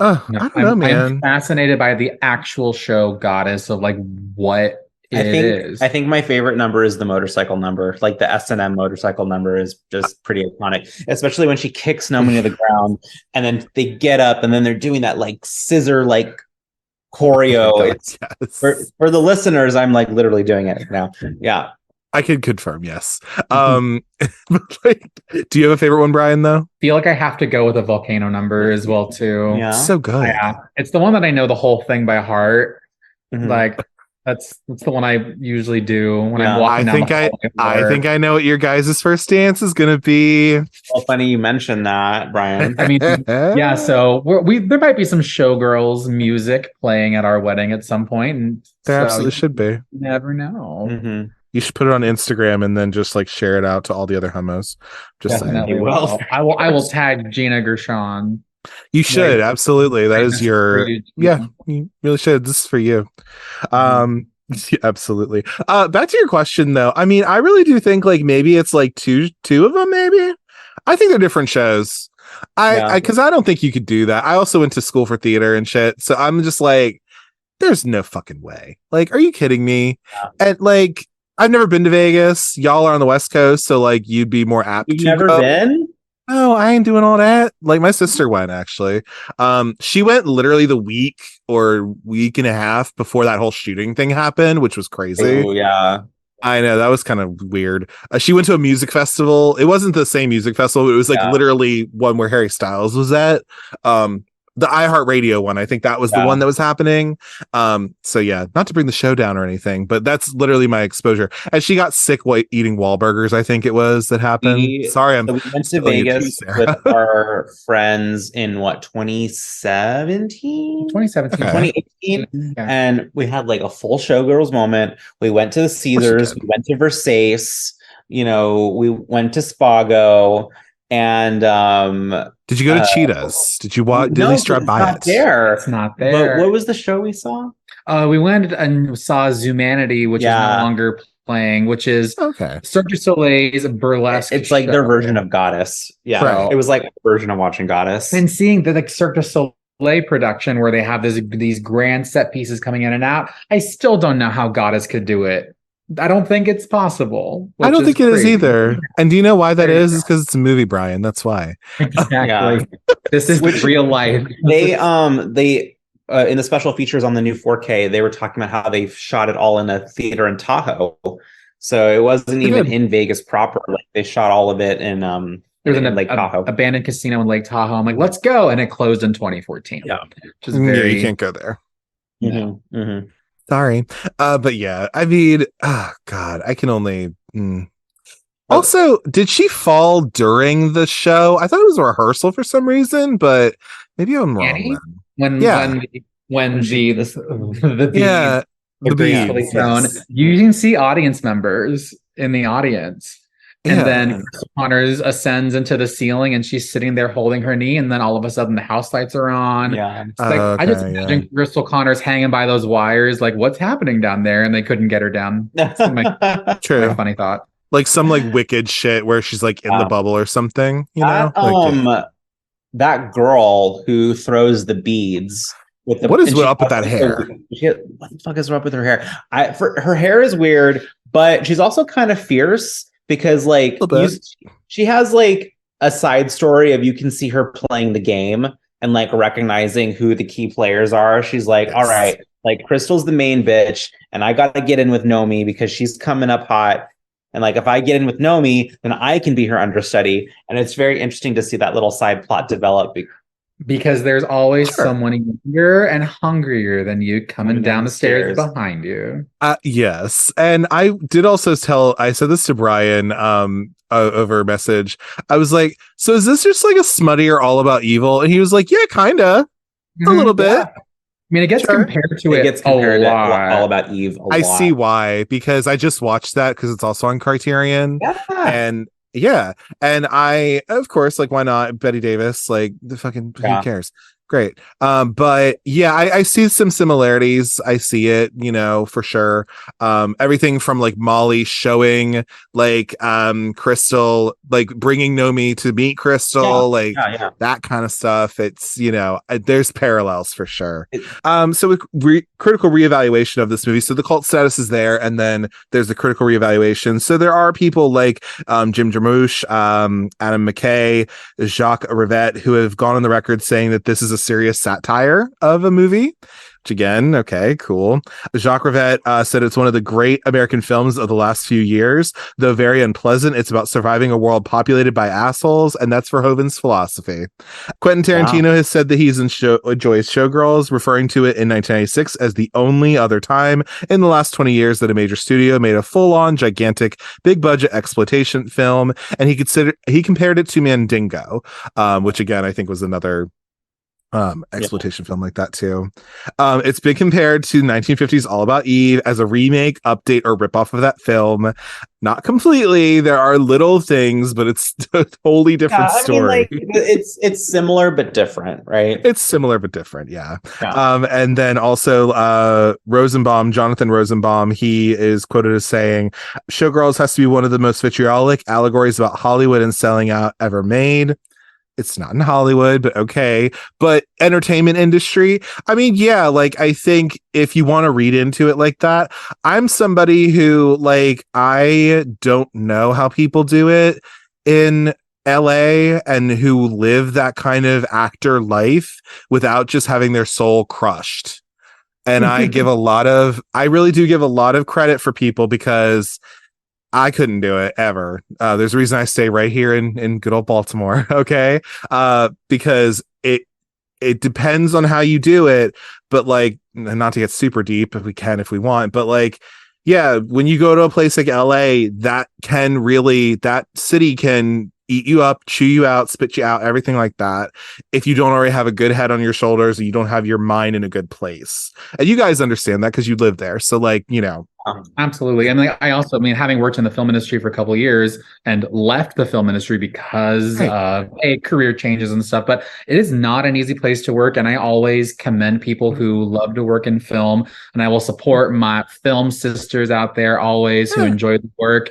I don't know, man. I'm fascinated by the actual show Goddess of like what I think my favorite number is the motorcycle number. Like the S&M motorcycle number is just pretty iconic, especially when she kicks Nomi to the ground and then they get up and then they're doing that like scissor like choreo. For the listeners, I'm like literally doing it now. Yeah. I can confirm, yes. Do you have a favorite one, Brian, though? I feel like I have to go with a volcano number as well, too. Yeah. So good. Yeah. It's the one that I know the whole thing by heart. Like, that's the one I usually do when I'm walking down the hallway. I think I know what your guys' first dance is going to be. Well, funny you mentioned that, Brian. I mean, yeah, so there might be some Showgirls music playing at our wedding at some point. And there absolutely should be. You never know. You should put it on Instagram and then just like share it out to all the other homos. Just Definitely saying. will. I will tag Gina Gershon. You should, absolutely. That is your you really should. This is for you. Mhm. Yeah, absolutely. Back to your question though. I mean, I really do think like maybe it's like two of them, maybe. I think they're different shows. Because I don't think you could do that. I also went to school for theater and shit. So I'm just like, there's no fucking way. Like, are you kidding me? Yeah. And like, I've never been to Vegas. Y'all are on the West Coast, so like you'd be more apt You've to never go. been? No, I ain't doing all that. Like my sister went actually. She went literally the week or week and a half before that whole shooting thing happened, which was crazy. Oh, yeah. I know that was kind of weird. She went to a music festival. It wasn't the same music festival. It was like literally one where Harry Styles was at. The iHeartRadio one. I think that was the one that was happening. So yeah, not to bring the show down or anything, but that's literally my exposure. And she got sick while eating Wahlburgers. I think it was that happened. Sorry, we went to Vegas with our friends in 2017? 2018. Yeah. And we had like a full Showgirls moment. We went to the Caesars, we went to Versace, we went to Spago. And did you go to Cheetah's? Did you watch? Did at least drive by it? It's not there. But what was the show we saw? We went and saw Zumanity, which is no longer playing, which is Cirque du Soleil's burlesque. It's like their version of Goddess. Yeah, right. It was like a version of watching Goddess. And seeing the like Cirque du Soleil production where they have these grand set pieces coming in and out, I still don't know how Goddess could do it. I don't think it's possible. I don't think it is either. And do you know why that is? It's because it's a movie, Brian. That's why. Exactly. This is real life. They in the special features on the new 4K, they were talking about how they shot it all in a theater in Tahoe. So it wasn't even in Vegas proper. Like they shot all of it in there was in Lake Tahoe. Abandoned casino in Lake Tahoe. I'm like, let's go. And it closed in 2014. Yeah. Which is very you can't go there. Mm-hmm. Mm-hmm. Sorry. But yeah, I mean, God, I can only. Also, did she fall during the show? I thought it was a rehearsal for some reason, but maybe I'm wrong. When the bees thrown, you can see audience members in the audience. And then Crystal Connors ascends into the ceiling and she's sitting there holding her knee. And then all of a sudden the house lights are on. Yeah. I just imagine Crystal Connors hanging by those wires. Like, what's happening down there? And they couldn't get her down. True. My funny thought. Like some like wicked shit where she's like in the bubble or something. That girl who throws the beads. What is up with that hair? What the fuck is up with her hair? Her hair is weird, but she's also kind of fierce. Because like she has like a side story of you can see her playing the game and like recognizing who the key players are. She's like, all right, like Crystal's the main bitch and I got to get in with Nomi because she's coming up hot. And like, if I get in with Nomi, then I can be her understudy. And it's very interesting to see that little side plot develop. Because there's always someone younger and hungrier than you coming down the stairs behind you. Yes. And I did also I said this to Brian over a message. I was like, so is this just like a smuttier All About Evil? And he was like, yeah, kind of. A little bit. Yeah. I mean, it gets compared to it. Gets compared to All About Eve a lot. I see why, because I just watched that because it's also on Criterion. Yeah. And I, of course, like, why not? Betty Davis, like, who cares? Great. But yeah, I see some similarities. I see it, for sure. Everything from like Molly showing like Cristal, like bringing Nomi to meet Cristal, that kind of stuff. It's, there's parallels for sure. So with critical reevaluation of this movie, so the cult status is there, and then there's the critical reevaluation. So there are people like Jim Jarmusch, Adam McKay, Jacques Rivette, who have gone on the record saying that this is a serious satire of a movie, which again, okay, cool. Jacques Rivette said it's one of the great American films of the last few years, though very unpleasant. It's about surviving a world populated by assholes, and that's Verhoeven's philosophy. Quentin Tarantino has said that he enjoys Showgirls, referring to it in 1996 as the only other time in the last 20 years that a major studio made a full-on, gigantic, big-budget exploitation film, and he compared it to Mandingo, which again I think was another exploitation film like that too. It's been compared to 1950s All About Eve as a remake, update, or ripoff of that film. Not completely. There are little things, but it's a totally different story. It's similar but different, right? It's similar but different, yeah. And then also Jonathan Rosenbaum, he is quoted as saying, Showgirls has to be one of the most vitriolic allegories about Hollywood and selling out ever made. It's not in Hollywood, but okay. But entertainment industry, I mean, yeah, like, I think if you want to read into it like that, I'm somebody who, like, I don't know how people do it in LA and who live that kind of actor life without just having their soul crushed. And I really do give a lot of credit for people, because I couldn't do it ever. There's a reason I stay right here in good old Baltimore. Okay. Because it depends on how you do it, but like, not to get super deep, if we want, but like, yeah, when you go to a place like LA, that city can eat you up, chew you out, spit you out, everything like that. If you don't already have a good head on your shoulders, and you don't have your mind in a good place. And you guys understand that because you live there. So like, Absolutely. And like, I also, having worked in the film industry for a couple of years and left the film industry because of career changes and stuff, but it is not an easy place to work. And I always commend people who love to work in film, and I will support my film sisters out there always who enjoy the work.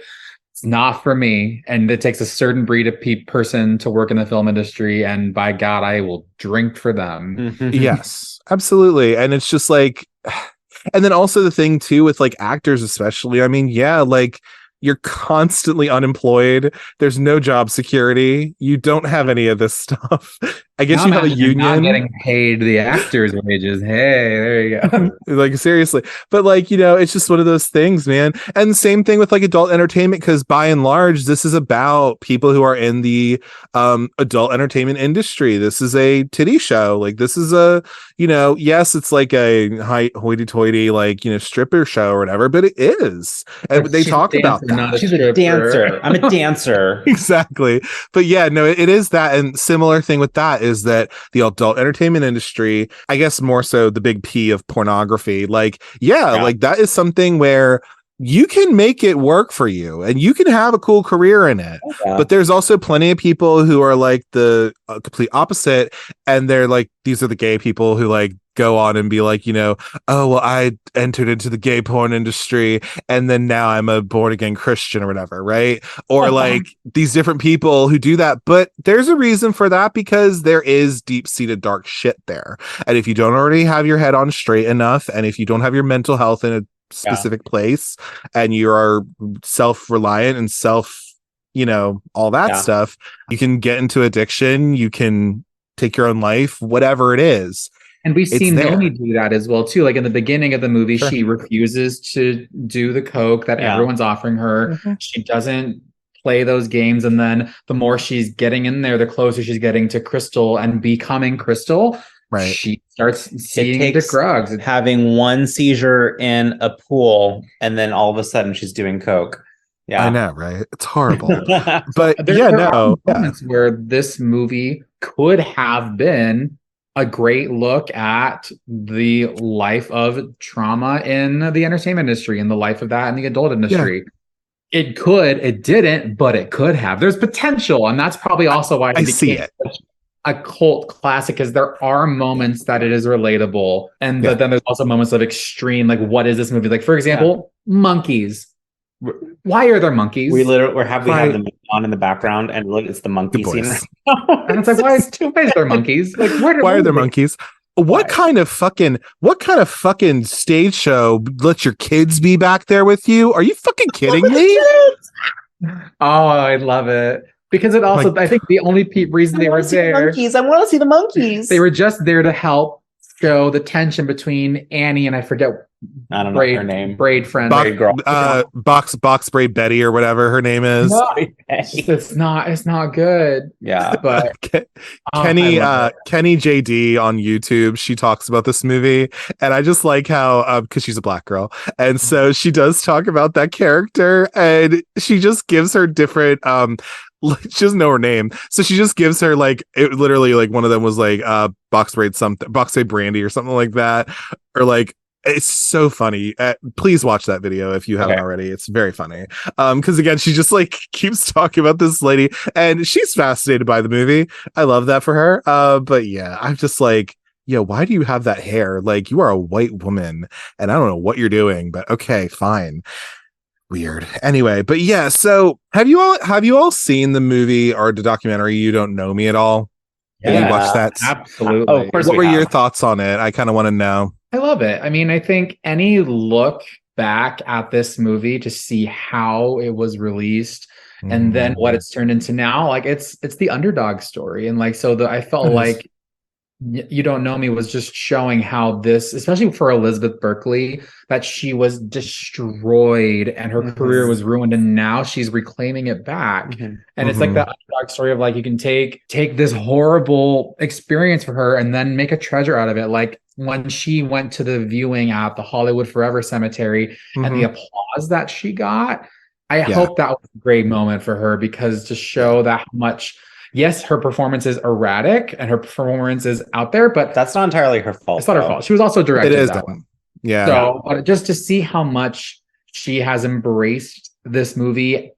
It's not for me. And it takes a certain breed of person to work in the film industry. And by God, I will drink for them. Yes, absolutely. And it's just like, and then also the thing too with like actors especially, I mean, yeah, like, you're constantly unemployed. There's no job security. You don't have any of this stuff. I guess you have a union. Not getting paid the actors' wages. Hey, there you go. Like, seriously. But like, it's just one of those things, man. And same thing with like adult entertainment, because by and large, this is about people who are in the adult entertainment industry. This is a titty show. Like, this is a, yes, it's like a hoity-toity, like, stripper show or whatever, but it is. And they talk about that. She's a dancer. I'm a dancer. Exactly. But yeah, no, it is that. And similar thing with that is that the adult entertainment industry, I guess more so the big P of pornography, like, like that is something where you can make it work for you and you can have a cool career in it. But there's also plenty of people who are like the complete opposite. And they're like, these are the gay people who like go on and be like, oh, well, I entered into the gay porn industry and then now I'm a born again Christian or whatever, right? Or like these different people who do that. But there's a reason for that, because there is deep-seated dark shit there. And if you don't already have your head on straight enough, and if you don't have your mental health in a specific place, and you are self-reliant and all that stuff, you can get into addiction, you can take your own life, whatever it is. And we've seen Naomi do that as well too. Like in the beginning of the movie, she refuses to do the coke that everyone's offering her. She doesn't play those games, and then the more she's getting in there, the closer she's getting to Cristal and becoming Cristal. Right. She starts seeing the drugs. Having one seizure in a pool, and then all of a sudden she's doing coke. Yeah, I know, right? It's horrible. But there are moments where this movie could have been a great look at the life of trauma in the entertainment industry and the life of that in the adult industry. It didn't, but it could have. There's potential, and that's probably also why I see it. A cult classic, because there are moments that it is relatable, and then there's also moments of extreme, like, what is this movie? Like, for example, monkeys. Why are there monkeys? We have them on in the background, and look, it's the monkey scene. And it's like, why is there monkeys? Like, why are there monkeys? What kind of fucking stage show lets your kids be back there with you? Are you fucking kidding me? Oh, I love it. Because it also, I think the only reason they were there. I want to see the monkeys. They were just there to help show the tension between Annie and I don't know her name. Braid friend. Braid girl. Box Braid Betty or whatever her name is. No, it's not good. Yeah. But Kenny JD on YouTube, she talks about this movie, and I just like how because she's a black girl, and so she does talk about that character, and she just gives her different Like, she doesn't know her name, so she just gives her like, it literally, like, one of them was like box braid brandy or something like that, or like, it's so funny. Please watch that video if you haven't already. It's very funny. Because again, she just like keeps talking about this lady, and she's fascinated by the movie. I love that for her. But yeah, I'm just like, yeah, why do you have that hair? Like, you are a white woman, and I don't know what you're doing, but okay, fine. Weird. Anyway, but yeah, so have you all seen the movie or the documentary You Don't Know Me at all? Have you watched that? Absolutely. Oh, of course. What were your thoughts on it? I kind of want to know. I love it. I mean, I think any look back at this movie to see how it was released and then what it's turned into now, like it's the underdog story. And like, so I felt like You Don't Know Me was just showing how this, especially for Elizabeth Berkley, that she was destroyed and her career was ruined, and now she's reclaiming it back. And it's like that underdog story of like, you can take this horrible experience for her and then make a treasure out of it. Like when she went to the viewing at the Hollywood Forever Cemetery and the applause that she got, I hope that was a great moment for her, because to show that how much, yes, her performance is erratic and her performance is out there, but that's not entirely her fault. It's not her fault. She was also directed it is that way. Yeah. So, but just to see how much she has embraced this movie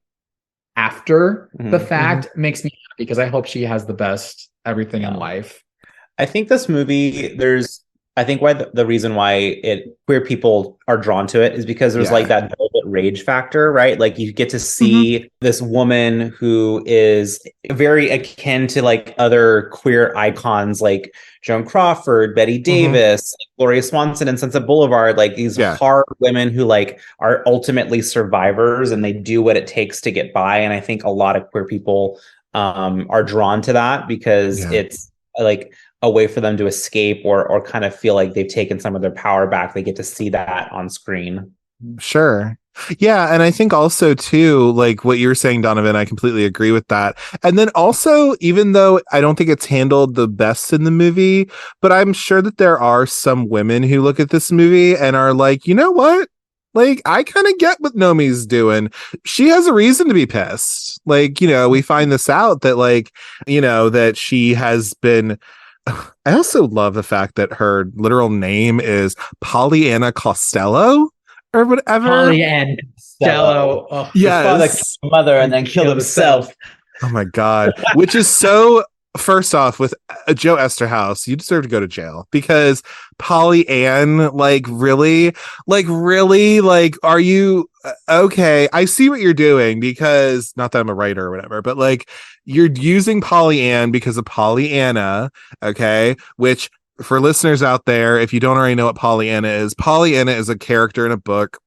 after the fact makes me happy, because I hope she has the best everything in life. I think this movie, I think why the reason why queer people are drawn to it is because there's like that velvet rage factor, right? Like you get to see this woman who is very akin to like other queer icons like Joan Crawford, Betty Davis, Gloria Swanson, and Sunset Boulevard, like these hard women who like are ultimately survivors and they do what it takes to get by. And I think a lot of queer people are drawn to that because it's like a way for them to escape or kind of feel like they've taken some of their power back. They get to see that on screen. Sure. Yeah. And I think also too, like what you were saying, Donovan, I completely agree with that. And then also, even though I don't think it's handled the best in the movie, but I'm sure that there are some women who look at this movie and are like, you know what? Like, I kind of get what Nomi's doing. She has a reason to be pissed. Like, you know, we find this out that like, you know, that she has been. I also love the fact that her literal name is Pollyanna Costello or whatever. Pollyanna Costello. Oh, yes. His father killed mother and then killed himself. Oh my God. Which is so, first off, with Joe Eszterhas, you deserve to go to jail, because Pollyann, like really, are you okay? I see what you're doing, because not that I'm a writer or whatever, but like you're using Pollyann because of Pollyanna, okay? Which, for listeners out there, if you don't already know what Pollyanna is a character in a book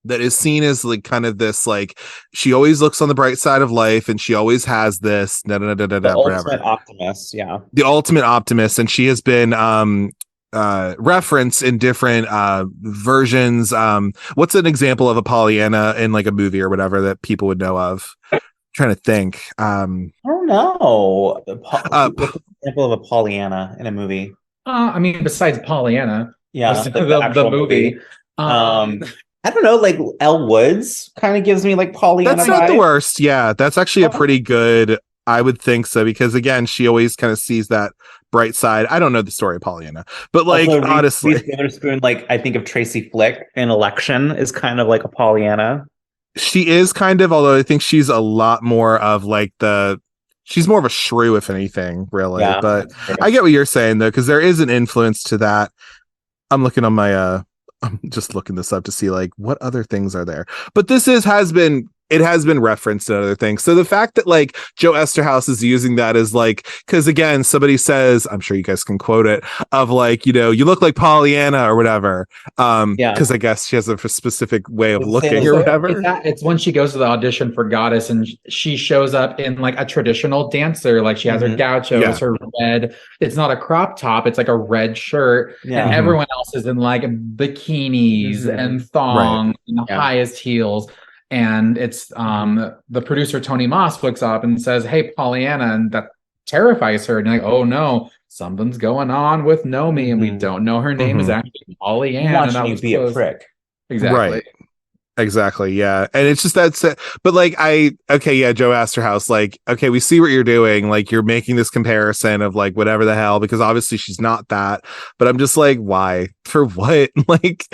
that is seen as like kind of this, like, she always looks on the bright side of life and she always has this the ultimate optimist. Yeah. The ultimate optimist. And she has been referenced in different versions. What's an example of a Pollyanna in like a movie or whatever that people would know of? I'm trying to think. I don't know. Example of a Pollyanna in a movie. I mean, besides Pollyanna, the movie. I don't know, like Elle Woods kind of gives me like Pollyanna. That's not the worst. Yeah, that's actually a pretty good, I would think so, because again, she always kind of sees that bright side. I don't know the story of Pollyanna, but like also, honestly, Reese Witherspoon, like I think of Tracy Flick in Election is kind of like a Pollyanna. She is kind of, although I think she's a lot more of like she's more of a shrew, if anything, really. Yeah, but I get what you're saying though, because there is an influence to that. I'm looking on my I'm just looking this up to see like what other things are there. But this has been referenced in other things. So the fact that like Joe Eszterhas is using that as like, because again, somebody says, I'm sure you guys can quote it, of like, you know, you look like Pollyanna or whatever. Because I guess she has a specific way of looking or whatever. It's when she goes to the audition for Goddess and she shows up in like a traditional dancer, like she has her gauchos, her red. It's not a crop top, it's like a red shirt, and everyone else is in like bikinis and thongs and the highest heels. And it's the producer Tony Moss looks up and says, "Hey, Pollyanna," and that terrifies her. And like, oh no, something's going on with Nomi, and we don't know her name is actually Pollyanna. And that would be a prick. Exactly. Right. Exactly. Yeah. And it's just that's it. But like, okay. Yeah. Joe Eszterhas, like, okay, we see what you're doing. Like, you're making this comparison of like whatever the hell, because obviously she's not that. But I'm just like, why? For what? Like,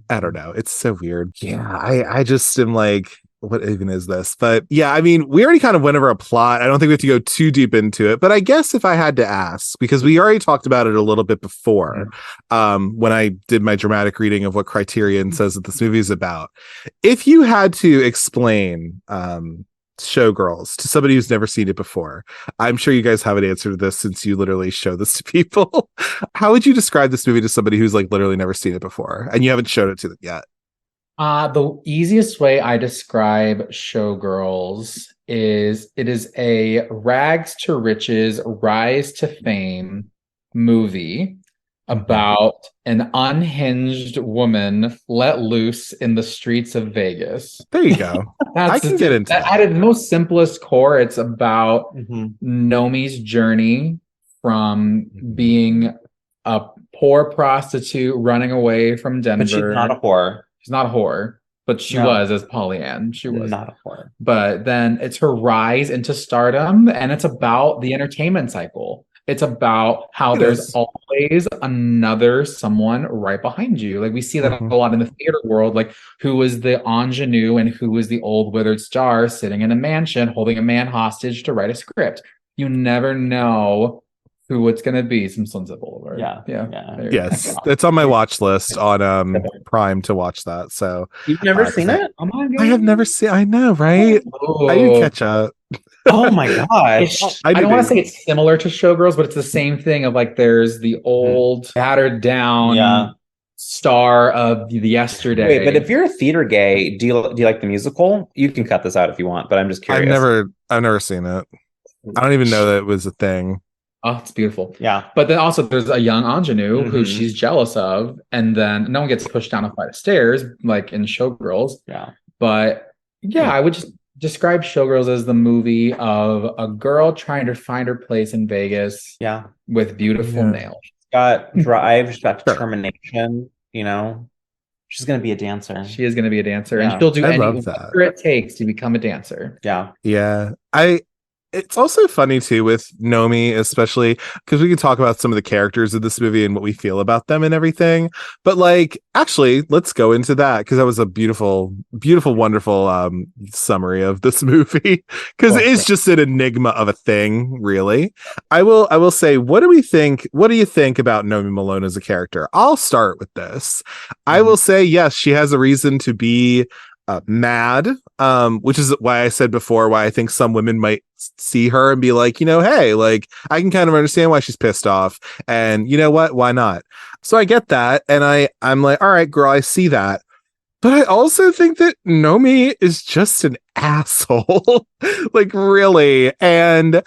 I don't know. It's so weird. Yeah. I just am like, what even is this? But yeah, I mean, we already kind of went over a plot. I don't think we have to go too deep into it. But I guess if I had to ask, because we already talked about it a little bit before, when I did my dramatic reading of what Criterion says that this movie is about, if you had to explain Showgirls to somebody who's never seen it before, I'm sure you guys have an answer to this since you literally show this to people. How would you describe this movie to somebody who's like literally never seen it before and you haven't showed it to them yet? The easiest way I describe Showgirls is it is a rags to riches, rise to fame movie about an unhinged woman let loose in the streets of Vegas. There you go. I can get into that. At its most simplest core, it's about Nomi's journey from being a poor prostitute running away from Denver. But she's not a whore. She's not a whore, but she was as Pollyann. She was not a whore. But then it's her rise into stardom, and it's about the entertainment cycle. It's about how there's always another someone right behind you. Like we see that a lot in the theater world, like who was the ingenue and who was the old withered star sitting in a mansion holding a man hostage to write a script. You never know who it's going to be. Some Sunset Boulevard. Yeah. Yes, it's on my watch list on Prime to watch that. So you've never seen it? Oh my God. I have never seen. I know, right? Oh. I didn't catch up. Oh my gosh. I don't want to say it's similar to Showgirls, but it's the same thing of like there's the old battered down star of the yesterday. Wait, but if you're a theater gay, do you like the musical? You can cut this out if you want, but I'm just curious. I've never seen it. I don't even know that it was a thing. Oh, it's beautiful. Yeah. But then also there's a young ingenue who she's jealous of, and then no one gets pushed down a flight of stairs like in Showgirls. Yeah. But yeah, I would just describe Showgirls as the movie of a girl trying to find her place in Vegas. Yeah. With beautiful nails. She's got drive, she's got determination, you know. She's gonna be a dancer. She is gonna be a dancer, and she'll do whatever it takes to become a dancer. Yeah. Yeah. It's also funny too with Nomi, especially because we can talk about some of the characters of this movie and what we feel about them and everything. But like, actually, let's go into that because that was a beautiful, beautiful, wonderful summary of this movie because it is just an enigma of a thing, really. I will say, what do we think? What do you think about Nomi Malone as a character? I'll start with this. I will say, yes, she has a reason to be mad, which is why I said before why I think some women might see her and be like, you know, hey, like I can kind of understand why she's pissed off, and you know what, why not? So I get that, and I'm like, all right, girl, I see that, but I also think that Nomi is just an asshole, like really. And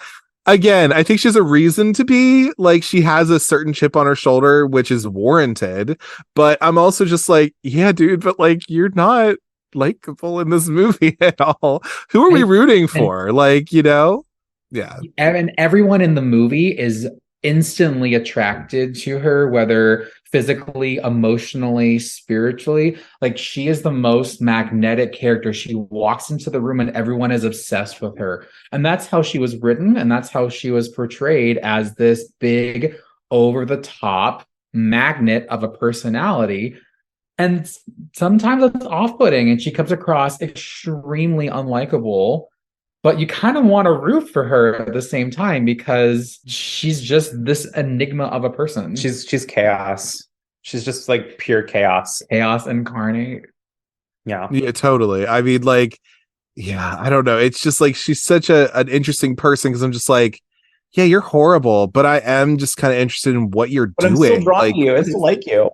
again, I think she has a reason to be, like she has a certain chip on her shoulder, which is warranted, but I'm also just like, yeah, dude, but like you're not likable in this movie at all. Who are we rooting for? Like, you know? Yeah. And everyone in the movie is instantly attracted to her, whether physically, emotionally, spiritually. Like she is the most magnetic character. She walks into the room and everyone is obsessed with her. And that's how she was written, and that's how she was portrayed, as this big, over the top magnet of a personality. And sometimes it's off-putting, and she comes across extremely unlikable, but you kind of want to root for her at the same time because she's just this enigma of a person. She's chaos. She's just like pure chaos. Chaos incarnate. Yeah, totally. I mean, like, yeah, I don't know. It's just like she's such an interesting person because I'm just like, yeah, you're horrible, but I am just kind of interested in what you're doing. I'm still drawn to you. I still like you.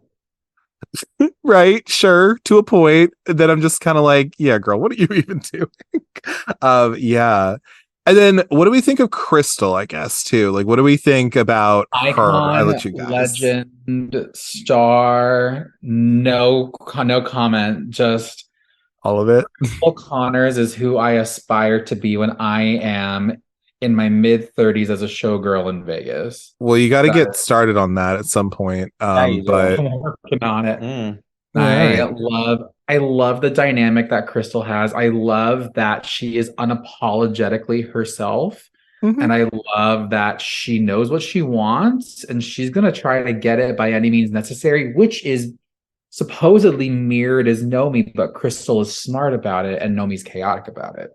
Right, sure, to a point. Then I'm just kind of like, yeah, girl, what are you even doing? Yeah. And then what do we think of Cristal, I guess, too? Like, what do we think about Icon, her? I let you guys. Legend, star, no comment, just all of it. Paul Connors is who I aspire to be when I am in my mid-30s as a showgirl in Vegas. Well, you got to get started on that at some point. But I'm working on it. I love the dynamic that Cristal has. I love that she is unapologetically herself. And I love that she knows what she wants and she's going to try to get it by any means necessary, which is supposedly mirrored as Nomi, but Cristal is smart about it and Nomi's chaotic about it.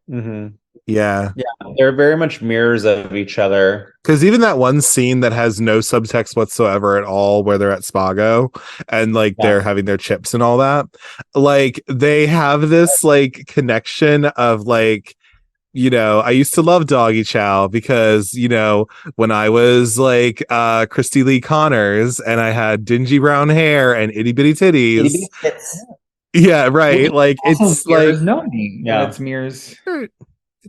Yeah. They're very much mirrors of each other. Because even that one scene that has no subtext whatsoever at all, where they're at Spago and like they're having their chips and all that, like they have this like connection of like, you know, I used to love Doggy Chow because, you know, when I was like Christy Lee Connors and I had dingy brown hair and itty bitty titties. Yeah, right. Like it's like Nomi. Yeah, it's mirrors. It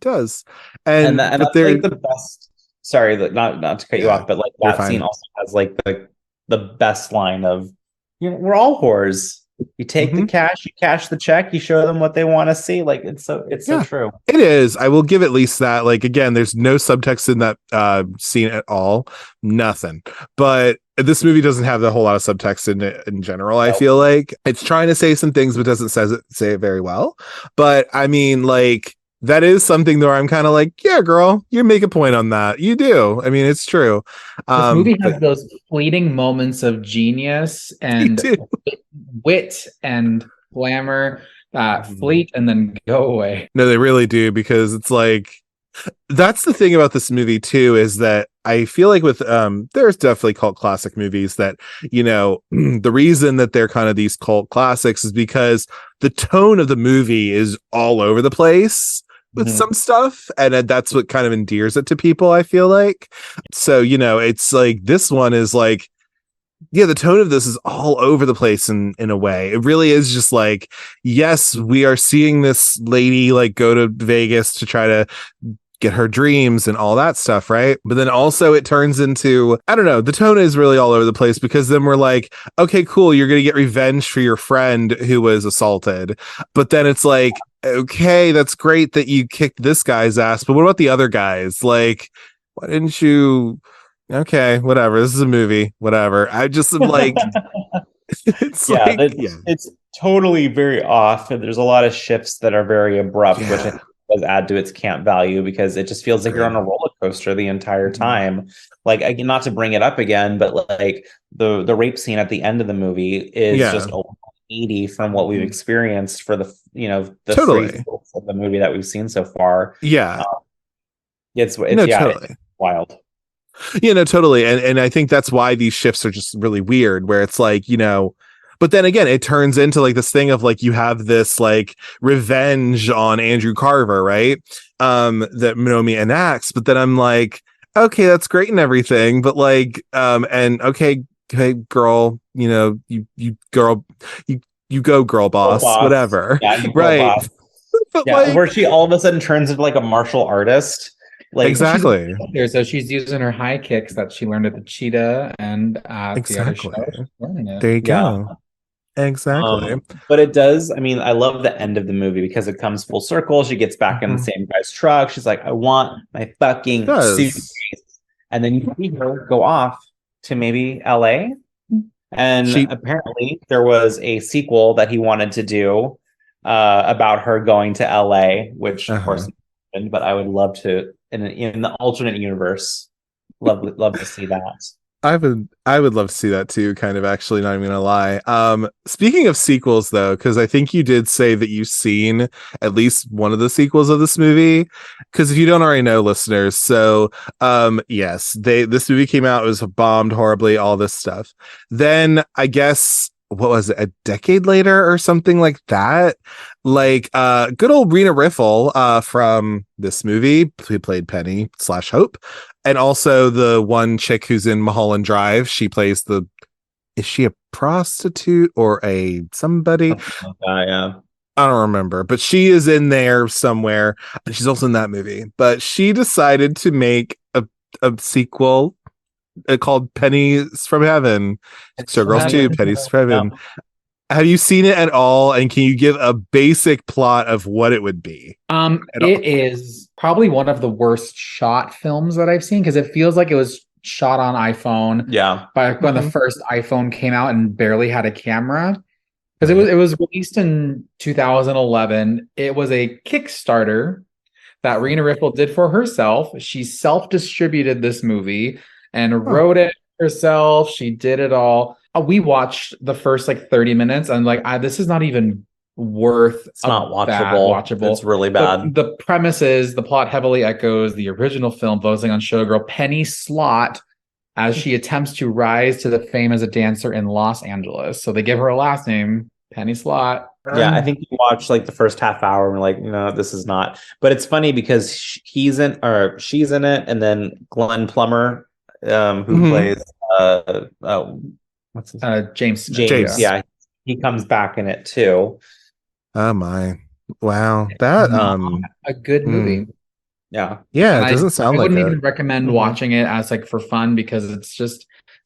does, and that's like the best. Sorry, not to cut you off, but like that scene also has like the best line of, you know, we're all whores. You take the cash, you cash the check, you show them what they want to see. Like it's so true. It is. I will give at least that. Like again, there's no subtext in that scene at all. Nothing. But this movie doesn't have a whole lot of subtext in it in general. I feel like it's trying to say some things, but doesn't say it very well. But I mean, like, that is something where I'm kind of like, yeah, girl, you make a point on that. You do. I mean, it's true. This movie has those fleeting moments of genius and wit and glamour fleet and then go away. No, they really do, because it's like, that's the thing about this movie too, is that I feel like with there's definitely cult classic movies that, you know, the reason that they're kind of these cult classics is because the tone of the movie is all over the place with some stuff, and that's what kind of endears it to people, I feel like. So, you know, it's like this one is like, yeah, the tone of this is all over the place in a way. It really is just like, yes, we are seeing this lady like go to Vegas to try to get her dreams and all that stuff, right? But then also it turns into, I don't know, the tone is really all over the place, because then we're like, okay, cool, you're gonna get revenge for your friend who was assaulted, but then it's like, okay, that's great that you kicked this guy's ass, but what about the other guys? Like, why didn't you? Okay, whatever, this is a movie, whatever. I just am like, it's totally very off, and there's a lot of shifts that are very abrupt, which I think does add to its camp value, because it just feels like you're on a roller coaster the entire time. Like, again, not to bring it up again, but like the rape scene at the end of the movie is just 80 from what we've experienced for the, you know, the three of the movie that we've seen so far. It's wild. Yeah, no, totally. And I think that's why these shifts are just really weird, where it's like, you know, but then again, it turns into like this thing of like, you have this like revenge on Andrew Carver, right? That Nomi enacts. But then I'm like, okay, that's great and everything, but like, and okay, girl, you know, you go girl boss, whatever. Yeah, right. Boss. But like, where she all of a sudden turns into like a martial artist. Like, exactly. So she's using her high kicks that she learned at the Cheetah and at the other show. There you go. Exactly. But it does. I mean, I love the end of the movie because it comes full circle. She gets back in the same guy's truck. She's like, I want my fucking suitcase. And then you see her go off to maybe LA. And apparently there was a sequel that he wanted to do about her going to LA, which of course happened, but I would love to, in the alternate universe, love to see that. I would love to see that too, kind of, actually, not even gonna lie. Speaking of sequels though, because I think you did say that you've seen at least one of the sequels of this movie, because if you don't already know, listeners, so yes, this movie came out, it was bombed horribly, all this stuff. Then I guess, what was it, a decade later or something like that, like good old Rena Riffle from this movie, who played Penny / Hope, and also the one chick who's in Mulholland Drive, she plays is she a prostitute or a somebody? Yeah, I don't remember, but she is in there somewhere, and she's also in that movie. But she decided to make a sequel called Pennies from Heaven. Showgirls 2, Pennies from Heaven. Have you seen it at all? And can you give a basic plot of what it would be? It is probably one of the worst shot films that I've seen, because it feels like it was shot on iPhone. Yeah. Back when the first iPhone came out and barely had a camera. Because it was released in 2011. It was a Kickstarter that Rena Riffel did for herself. She self-distributed this movie and wrote it herself. She did it all. We watched the first like 30 minutes and like this is not even worth it's not watchable. It's really bad. The premise is the plot heavily echoes the original film focusing on showgirl Penny Slott as she attempts to rise to the fame as a dancer in Los Angeles. So they give her a last name, Penny Slott. Yeah, I think you watched like the first half hour and we're like, no, this is not. But it's funny because she's in it, and then Glenn Plummer, who plays what's his name? James. Yeah, he comes back in it too. Oh my! Wow, that a good movie. Yeah, it doesn't sound like it. I wouldn't even recommend watching it as like for fun because it's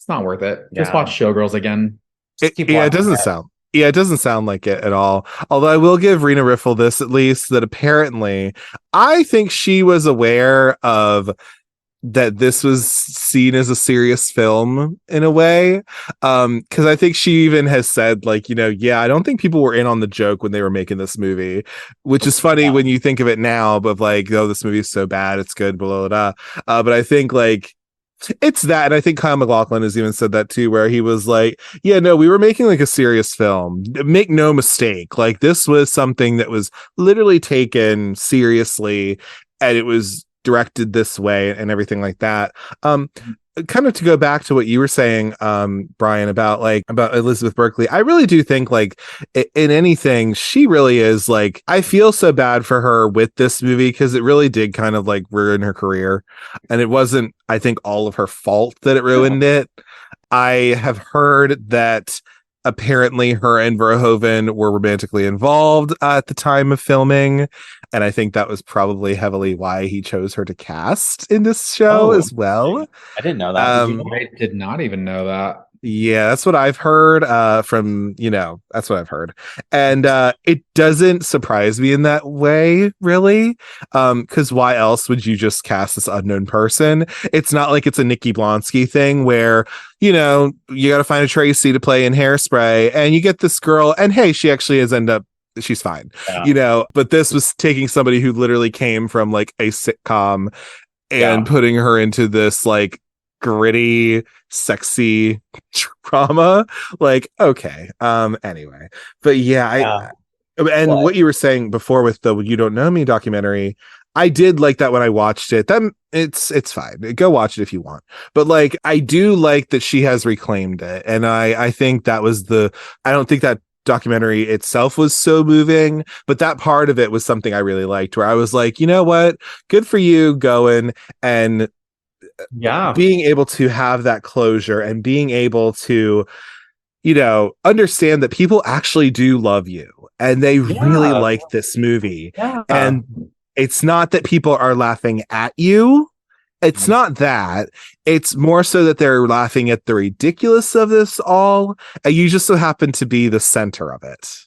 not worth it. Just watch Showgirls again. It doesn't sound like it at all. Although I will give Rena Riffel this at least, that apparently I think she was aware of that this was seen as a serious film in a way. Because I think she even has said like, I don't think people were in on the joke when they were making this movie, which is funny when you think of it now, but like, oh, this movie is so bad, it's good, blah, blah, blah. But I think like, it's that, and I think Kyle MacLachlan has even said that too, where he was like, yeah, no, we were making like a serious film. Make no mistake, like this was something that was literally taken seriously, and it was directed this way and everything like that. Kind of to go back to what you were saying, Bryan, about Elizabeth Berkley, I really do think like in anything, she really is like, I feel so bad for her with this movie because it really did kind of like ruin her career. And it wasn't, I think, all of her fault that it ruined it. I have heard that apparently her and Verhoeven were romantically involved at the time of filming. And I think that was probably heavily why he chose her to cast in this show as well. I didn't know that. I did not even know that. Yeah, that's what I've heard that's what I've heard. And it doesn't surprise me in that way, really. Because why else would you just cast this unknown person? It's not like it's a Nikki Blonsky thing where, you got to find a Tracy to play in Hairspray and you get this girl and hey, she actually has she's fine, but this was taking somebody who literally came from like a sitcom and putting her into this like gritty, sexy drama. Like, okay. Anyway, but what you were saying before with the You Don't Know Me documentary, I did like that when I watched it. Then it's fine. Go watch it if you want. But like, I do like that she has reclaimed it. And I think that was I don't think that documentary itself was so moving, but that part of it was something I really liked, where I was like, you know what? Good for you going and being able to have that closure and being able to, understand that people actually do love you and they really like this movie. Yeah. And it's not that people are laughing at you. It's not that. It's more so that they're laughing at the ridiculous of this all, and you just so happen to be the center of it.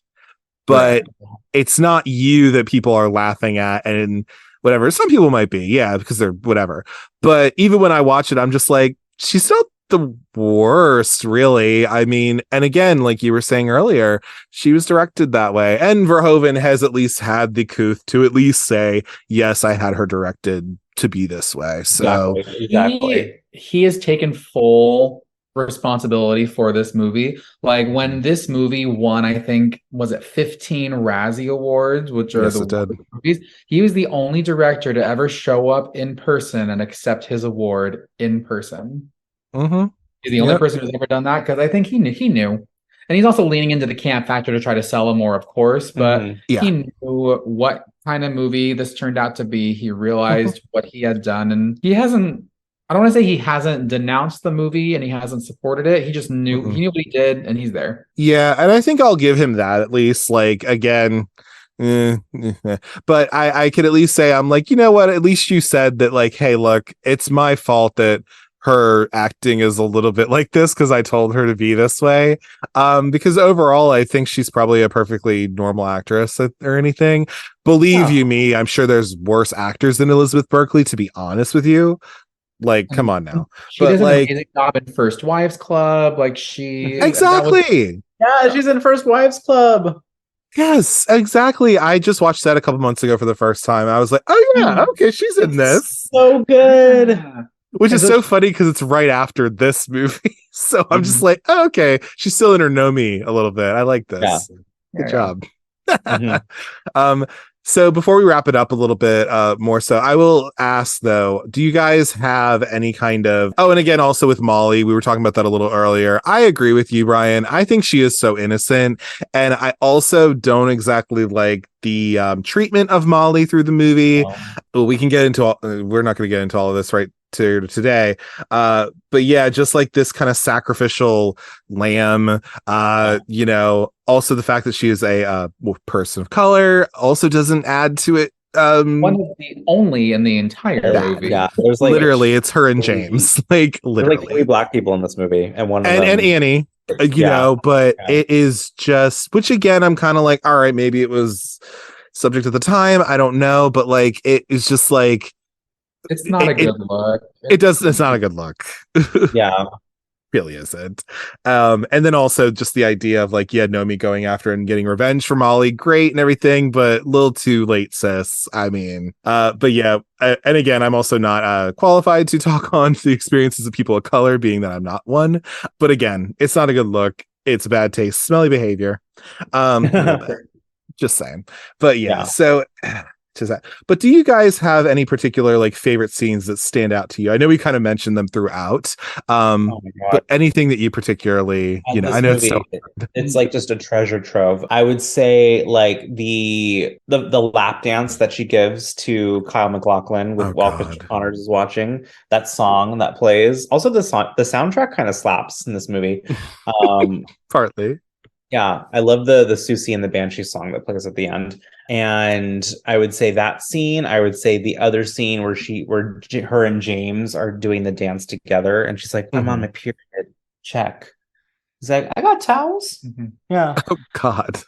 But it's not you that people are laughing at and whatever. Some people might be, because they're whatever. But even when I watch it, I'm just like, she's not the worst, really. I mean, and again, like you were saying earlier, she was directed that way. And Verhoeven has at least had the couth to at least say, yes, I had her directed to be this way. So exactly. He has taken full responsibility for this movie. Like when this movie won, I think, was it 15 Razzie Awards, which are the movies. He was the only director to ever show up in person and accept his award in person. Mm-hmm. He's the only person who's ever done that because I think he knew. And he's also leaning into the camp factor to try to sell him more, of course, but he knew what kind of movie this turned out to be. He realized what he had done, and he hasn't, I don't want to say he hasn't denounced the movie and he hasn't supported it. He just knew, he knew what he did, and he's there. Yeah, and I think I'll give him that at least. Like, again, but I could at least say, I'm like, you know what? At least you said that, like, hey, look, it's my fault that her acting is a little bit like this because I told her to be this way. Because overall, I think she's probably a perfectly normal actress or anything. Believe you me, I'm sure there's worse actors than Elizabeth Berkley, to be honest with you. Like, come on now. She does an amazing job in First Wives Club. Like, she exactly. Yeah, she's in First Wives Club. Yes, exactly. I just watched that a couple months ago for the first time. I was like, oh yeah, okay, she's in this. So good. Yeah. Which And is so so funny because it's right after this movie. So I'm just like, oh, okay, she's still in her Nomi a little bit. I like this. Good job. um, so before we wrap it up a little bit more so, I will ask though, do you guys have any kind of and again also with Molly, we were talking about that a little earlier. I agree with you, Brian. I think she is so innocent. And I also don't exactly like the treatment of Molly through the movie. But we can get into we're not going to get into all of this right today, but yeah, just like this kind of sacrificial lamb, also the fact that she is a person of color also doesn't add to it. One of the only in the entire movie. Yeah, there's like literally it's her and James, like literally there's like 3 Black people in this movie, and one of and them, Annie, but it is just, which again I'm kind of like, all right, maybe it was subject at the time, I don't know, but like it is just like it's not a good look. It's not a good look. Yeah. Really isn't. And then also just the idea of like, Nomi going after and getting revenge for Molly, great and everything, but a little too late, sis. I mean, but yeah, and again, I'm also not qualified to talk on the experiences of people of color, being that I'm not one. But again, it's not a good look. It's bad taste, smelly behavior. A little bit. Just saying. But yeah. So that. But do you guys have any particular like favorite scenes that stand out to you? I know we kind of mentioned them throughout, but anything that you particularly, I know movie, it's like just a treasure trove. I would say like the lap dance that she gives to Kyle Maclachlan while Christian Connors is watching, that song that plays. Also the soundtrack kind of slaps in this movie. Partly. Yeah, I love the Susie and the Banshee song that plays at the end. And I would say that scene. I would say the other scene where her and James are doing the dance together, and she's like, "I'm on my period." Check. He's like, "I got towels." Yeah. Oh God.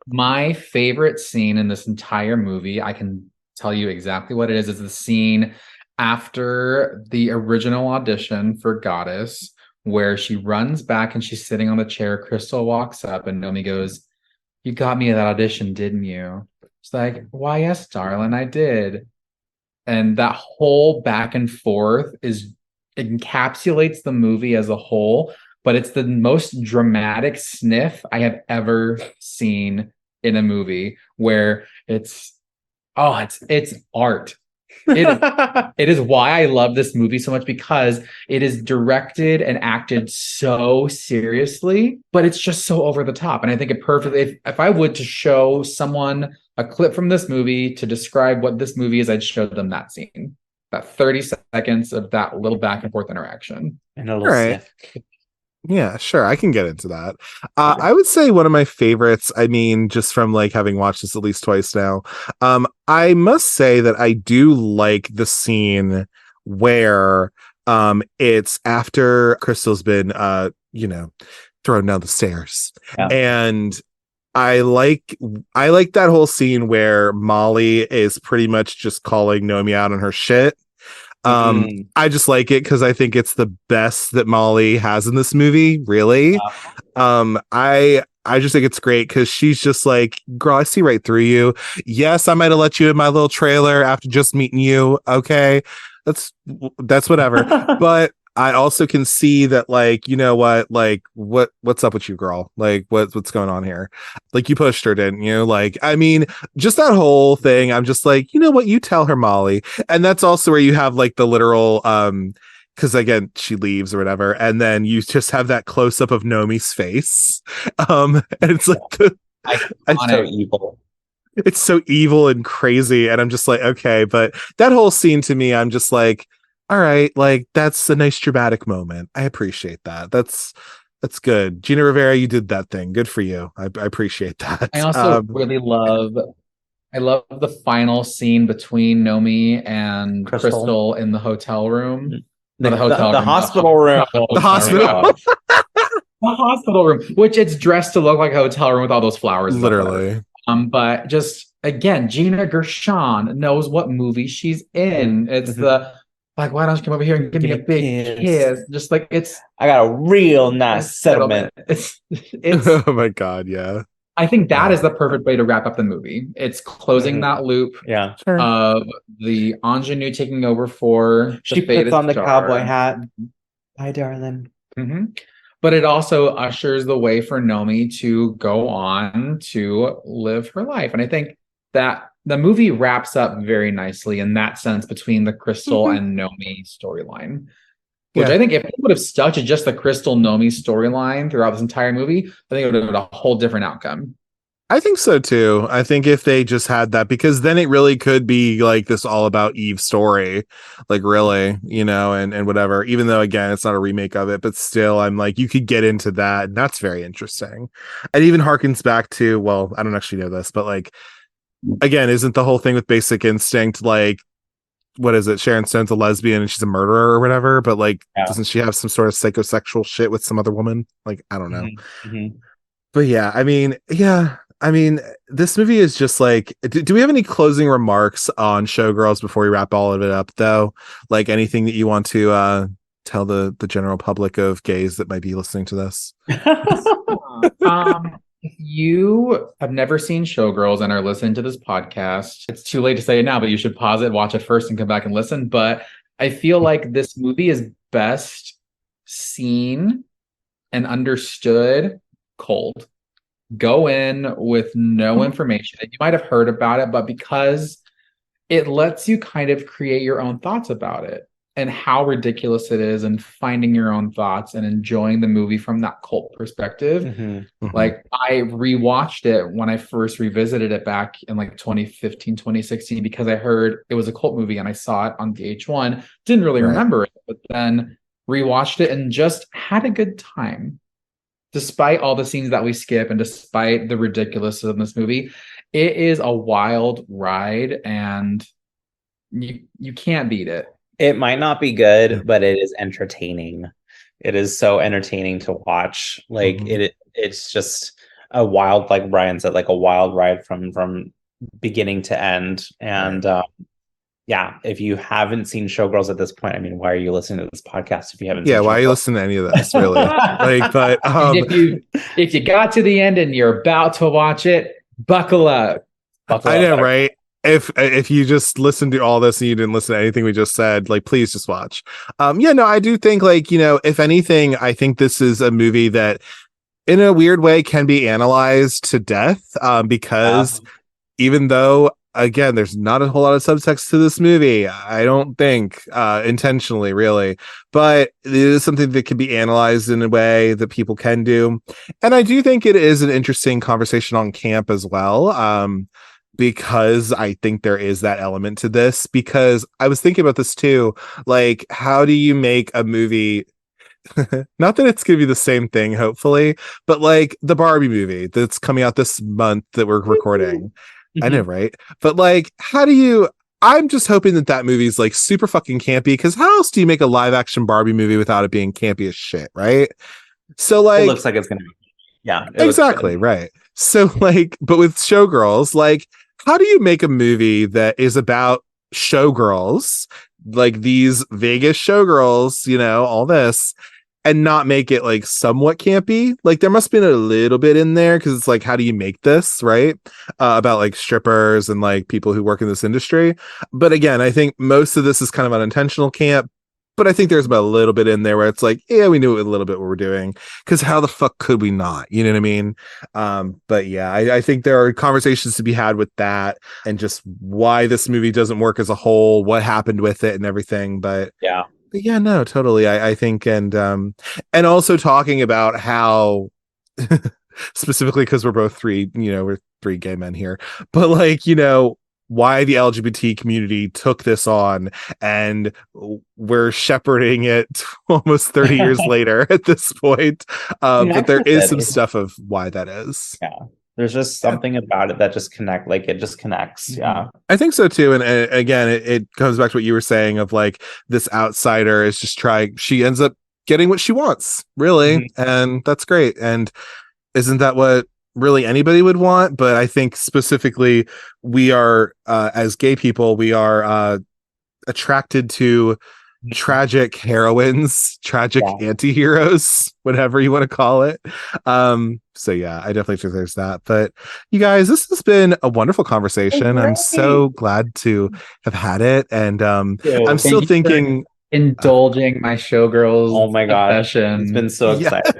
My favorite scene in this entire movie, I can tell you exactly what it is the scene after the original audition for Goddess, where she runs back and she's sitting on the chair. Cristal walks up and Nomi goes, "You got me at that audition, didn't you?" She's like, "Why, yes, darling, I did." And that whole back and forth encapsulates the movie as a whole, but it's the most dramatic sniff I have ever seen in a movie, where it's art. It is why I love this movie so much, because it is directed and acted so seriously, but it's just so over the top. And I think it perfectly, if I would to show someone a clip from this movie to describe what this movie is, I'd show them that scene, that 30 seconds of that little back and forth interaction. And a little sniff. Yeah, sure. I can get into that. I would say one of my favorites, I mean, just from like having watched this at least twice now, I must say that I do like the scene where it's after Crystal's been thrown down the stairs. Yeah. And I like that whole scene where Molly is pretty much just calling Nomi out on her shit. I just like it because I think it's the best that Molly has in this movie, really. I just think it's great because she's just like, girl, I see right through you. Yes, I might have let you in my little trailer after just meeting you. Okay, that's whatever. But I also can see that, like, you know what, like, what's up with you, girl? Like, what's going on here? Like, you pushed her, didn't you? Like, I mean, just that whole thing. I'm just like, you know what? You tell her, Molly. And that's also where you have like the literal, because again, she leaves or whatever, and then you just have that close up of Nomi's face, and it's like it's so evil. It's so evil and crazy, and I'm just like, okay, but that whole scene to me, I'm just like, all right, like that's a nice dramatic moment. I appreciate that. That's good. Gina Rivera, you did that thing. Good for you. I appreciate that. I also really love the final scene between Nomi and Cristal in the hotel room. The hospital room. The hospital. The hospital room, which it's dressed to look like a hotel room with all those flowers. Literally. But just again, Gina Gershon knows what movie she's in. It's Like, why don't you come over here and give me a big kiss? Just like I got a real nice settlement. It's Oh my God, yeah. I think that is the perfect way to wrap up the movie. It's closing that loop Yeah. of the ingenue taking over for She puts on the cowboy hat. Hi, darling. But it also ushers the way for Nomi to go on to live her life. And I think that the movie wraps up very nicely in that sense between the Cristal and Nomi storyline. Which I think if it would have stuck to just the Cristal Nomi storyline throughout this entire movie, I think it would have been a whole different outcome. I think so too. I think if they just had that, because then it really could be like this all about Eve story, like really, and whatever, even though again, it's not a remake of it, but still I'm like, you could get into that. And that's very interesting. And even harkens back to, well, I don't actually know this, but like, again, isn't the whole thing with Basic Instinct, like, what is it? Sharon Stone's a lesbian and she's a murderer or whatever, but like, doesn't she have some sort of psychosexual shit with some other woman? Like, I don't know. But yeah, I mean, this movie is just like, do we have any closing remarks on Showgirls before we wrap all of it up, though? Like anything that you want to tell the general public of gays that might be listening to this? If you have never seen Showgirls and are listening to this podcast, it's too late to say it now, but you should pause it, watch it first, and come back and listen. But I feel like this movie is best seen and understood cold. Go in with no information. You might have heard about it, but because it lets you kind of create your own thoughts about it and how ridiculous it is, and finding your own thoughts and enjoying the movie from that cult perspective. Like, I rewatched it when I first revisited it back in like 2015, 2016, because I heard it was a cult movie and I saw it on VH1. Didn't really remember it, but then rewatched it and just had a good time. Despite all the scenes that we skip and despite the ridiculousness of this movie, it is a wild ride and you can't beat it. It might not be good, but it is entertaining. It is so entertaining to watch. Like it's just a wild, like Brian said, like a wild ride from beginning to end. And yeah, if you haven't seen Showgirls at this point, I mean, why are you listening to this podcast if you haven't? Yeah, why are you listening to any of this? Really? Like, but if you got to the end and you're about to watch it, buckle up. I know, right? If you just listened to all this and you didn't listen to anything we just said, like, please just watch. I do think, like, if anything, I think this is a movie that in a weird way can be analyzed to death, because even though, again, there's not a whole lot of subtext to this movie, I don't think intentionally, really, but it is something that can be analyzed in a way that people can do. And I do think it is an interesting conversation on camp as well, because I think there is that element to this, because I was thinking about this too. Like, how do you make a movie? Not that it's going to be the same thing, hopefully, but like the Barbie movie that's coming out this month that we're recording. I know, right? But like, I'm just hoping that movie is like super fucking campy, because how else do you make a live action Barbie movie without it being campy as shit, right? So like, it looks like it's going to be. Yeah, exactly, right. So like, but with Showgirls, like, how do you make a movie that is about showgirls, like these Vegas showgirls, all this, and not make it like somewhat campy? Like, there must have been a little bit in there, because it's like, how do you make this, right? About like strippers and like people who work in this industry. But again, I think most of this is kind of unintentional camp. But I think there's about a little bit in there where it's like, yeah, we knew a little bit what we're doing, because how the fuck could we not? You know what I mean? But yeah, I think there are conversations to be had with that, and just why this movie doesn't work as a whole, what happened with it and everything. But yeah, no, totally. I think, and also talking about how specifically, because we're both we're three gay men here, but like, why the LGBT community took this on, and we're shepherding it almost 30 years later at this point. But there is some stuff of why that is. Yeah. There's just something about it that just it just connects. Yeah. I think so too. And again, it comes back to what you were saying of like, this outsider is just she ends up getting what she wants, really. And that's great. And isn't that what really anybody would want? But I think specifically we are, as gay people, we are attracted to tragic heroines, tragic anti-heroes, whatever you want to call it. So yeah, I definitely think there's that. But you guys, this has been a wonderful conversation. I'm so glad to have had it. And I'm still thinking indulging my Showgirls. Oh my god, obsession. It's been so exciting.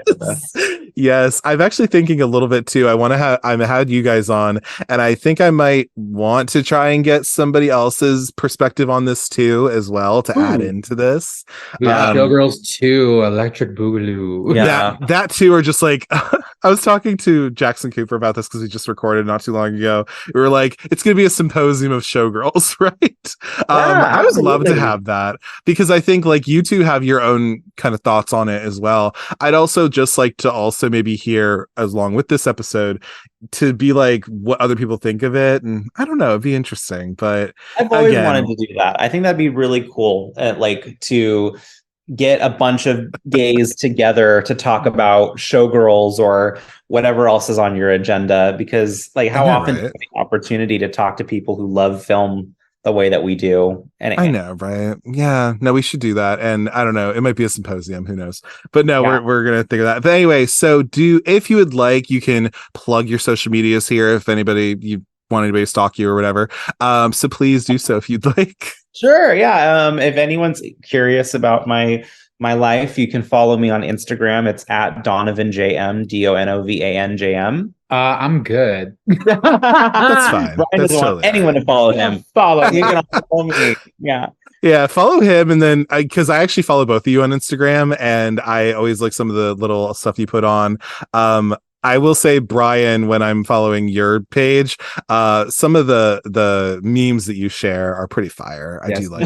Yes, I'm actually thinking a little bit too. I've had you guys on, and I think I might want to try and get somebody else's perspective on this too, as well, to add into this. Showgirls 2, Electric Boogaloo. Yeah, that too are just like I was talking to Jackson Cooper about this because we just recorded not too long ago. We were like, it's going to be a symposium of Showgirls, right? I would love to have that, because I think like you two have your own kind of thoughts on it as well. I'd also just like to also maybe hear, as along with this episode, to be like what other people think of it. And I don't know, it'd be interesting. But I've always wanted to do that. I think that'd be really cool. Like to get a bunch of gays together to talk about Showgirls or whatever else is on your agenda, because like how often do you have the opportunity to talk to people who love film the way that we do? And I know, right? Yeah, no, we should do that. And I don't know, it might be a symposium, who knows? But no, we're gonna think of that. But anyway, so if you would like, you can plug your social medias here if you want anybody to stalk you or whatever. So please do so if you'd like. Sure, yeah. If anyone's curious about my life, you can follow me on Instagram. It's at DonovanJM, DONOVANJM. I'm good. That's fine. Brian doesn't want anyone to follow him. You can follow me. Yeah, follow him. And then because I actually follow both of you on Instagram, and I always like some of the little stuff you put on. I will say, Brian, when I'm following your page, some of the memes that you share are pretty fire. I do like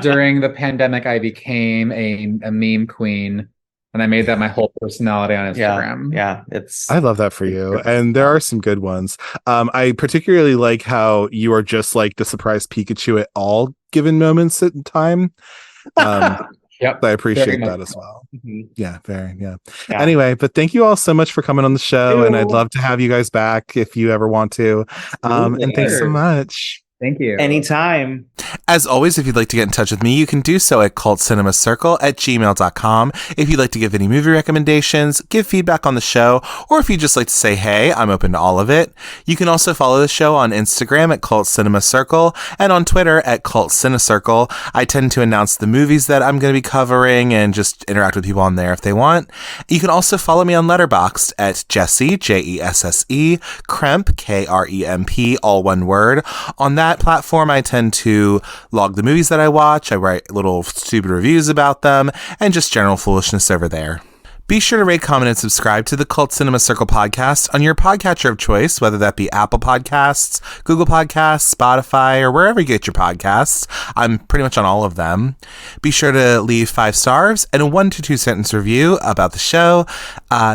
during the pandemic, I became a meme queen, and I made that my whole personality on Instagram. Yeah, I love that for you. And there are some good ones. I particularly like how you are just like the surprise Pikachu at all given moments in time. Yep, I appreciate that as well. Mm-hmm. Yeah. Anyway, but thank you all so much for coming on the show, and I'd love to have you guys back if you ever want to. And thanks so much. Thank you. Anytime. As always, if you'd like to get in touch with me, you can do so at cultcinemacircle@gmail.com. If you'd like to give any movie recommendations, give feedback on the show, or if you'd just like to say hey, I'm open to all of it. You can also follow the show on Instagram at cultcinemacircle and on Twitter at cultcinecircle. I tend to announce the movies that I'm going to be covering and just interact with people on there if they want. You can also follow me on Letterboxd at Jesse, Jesse, Kremp, Kremp, all one word. On that platform, I tend to log the movies that I watch. I write little stupid reviews about them and just general foolishness over there. Be sure to rate, comment, and subscribe to the Cult Cinema Circle podcast on your podcatcher of choice, whether that be Apple Podcasts, Google Podcasts, Spotify, or wherever you get your podcasts. I'm pretty much on all of them. Be sure to leave 5 stars and a 1 to 2 sentence review about the show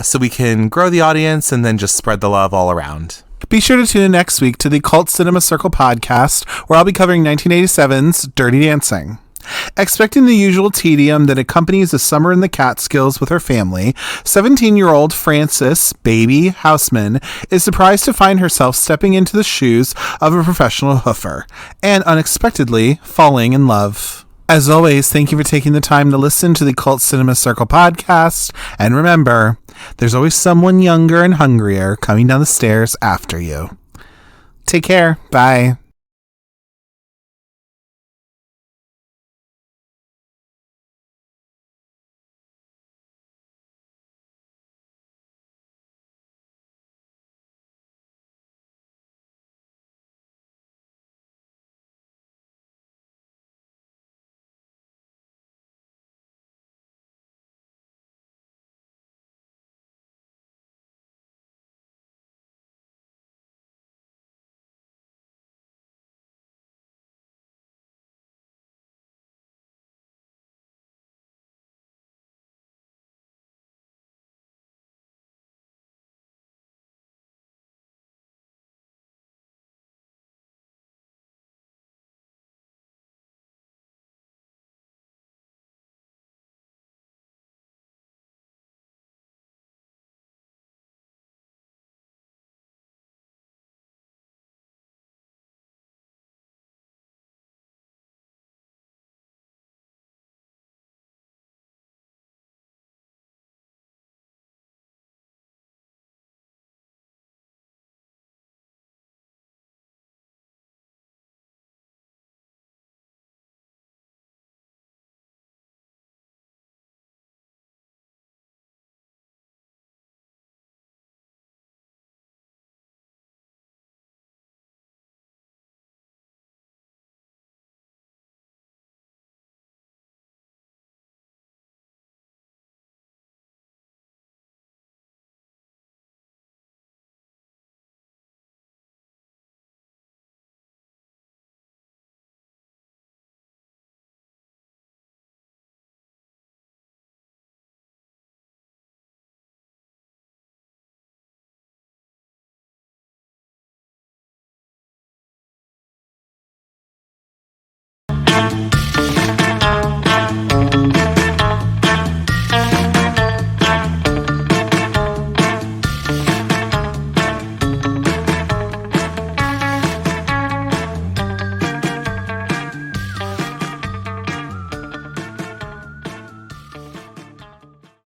so we can grow the audience and then just spread the love all around. Be sure to tune in next week to the Cult Cinema Circle podcast, where I'll be covering 1987's Dirty Dancing. Expecting the usual tedium that accompanies a summer in the Catskills with her family, 17-year-old Frances, baby Houseman, is surprised to find herself stepping into the shoes of a professional hoofer, and unexpectedly falling in love. As always, thank you for taking the time to listen to the Cult Cinema Circle podcast, and remember, there's always someone younger and hungrier coming down the stairs after you. Take care. Bye.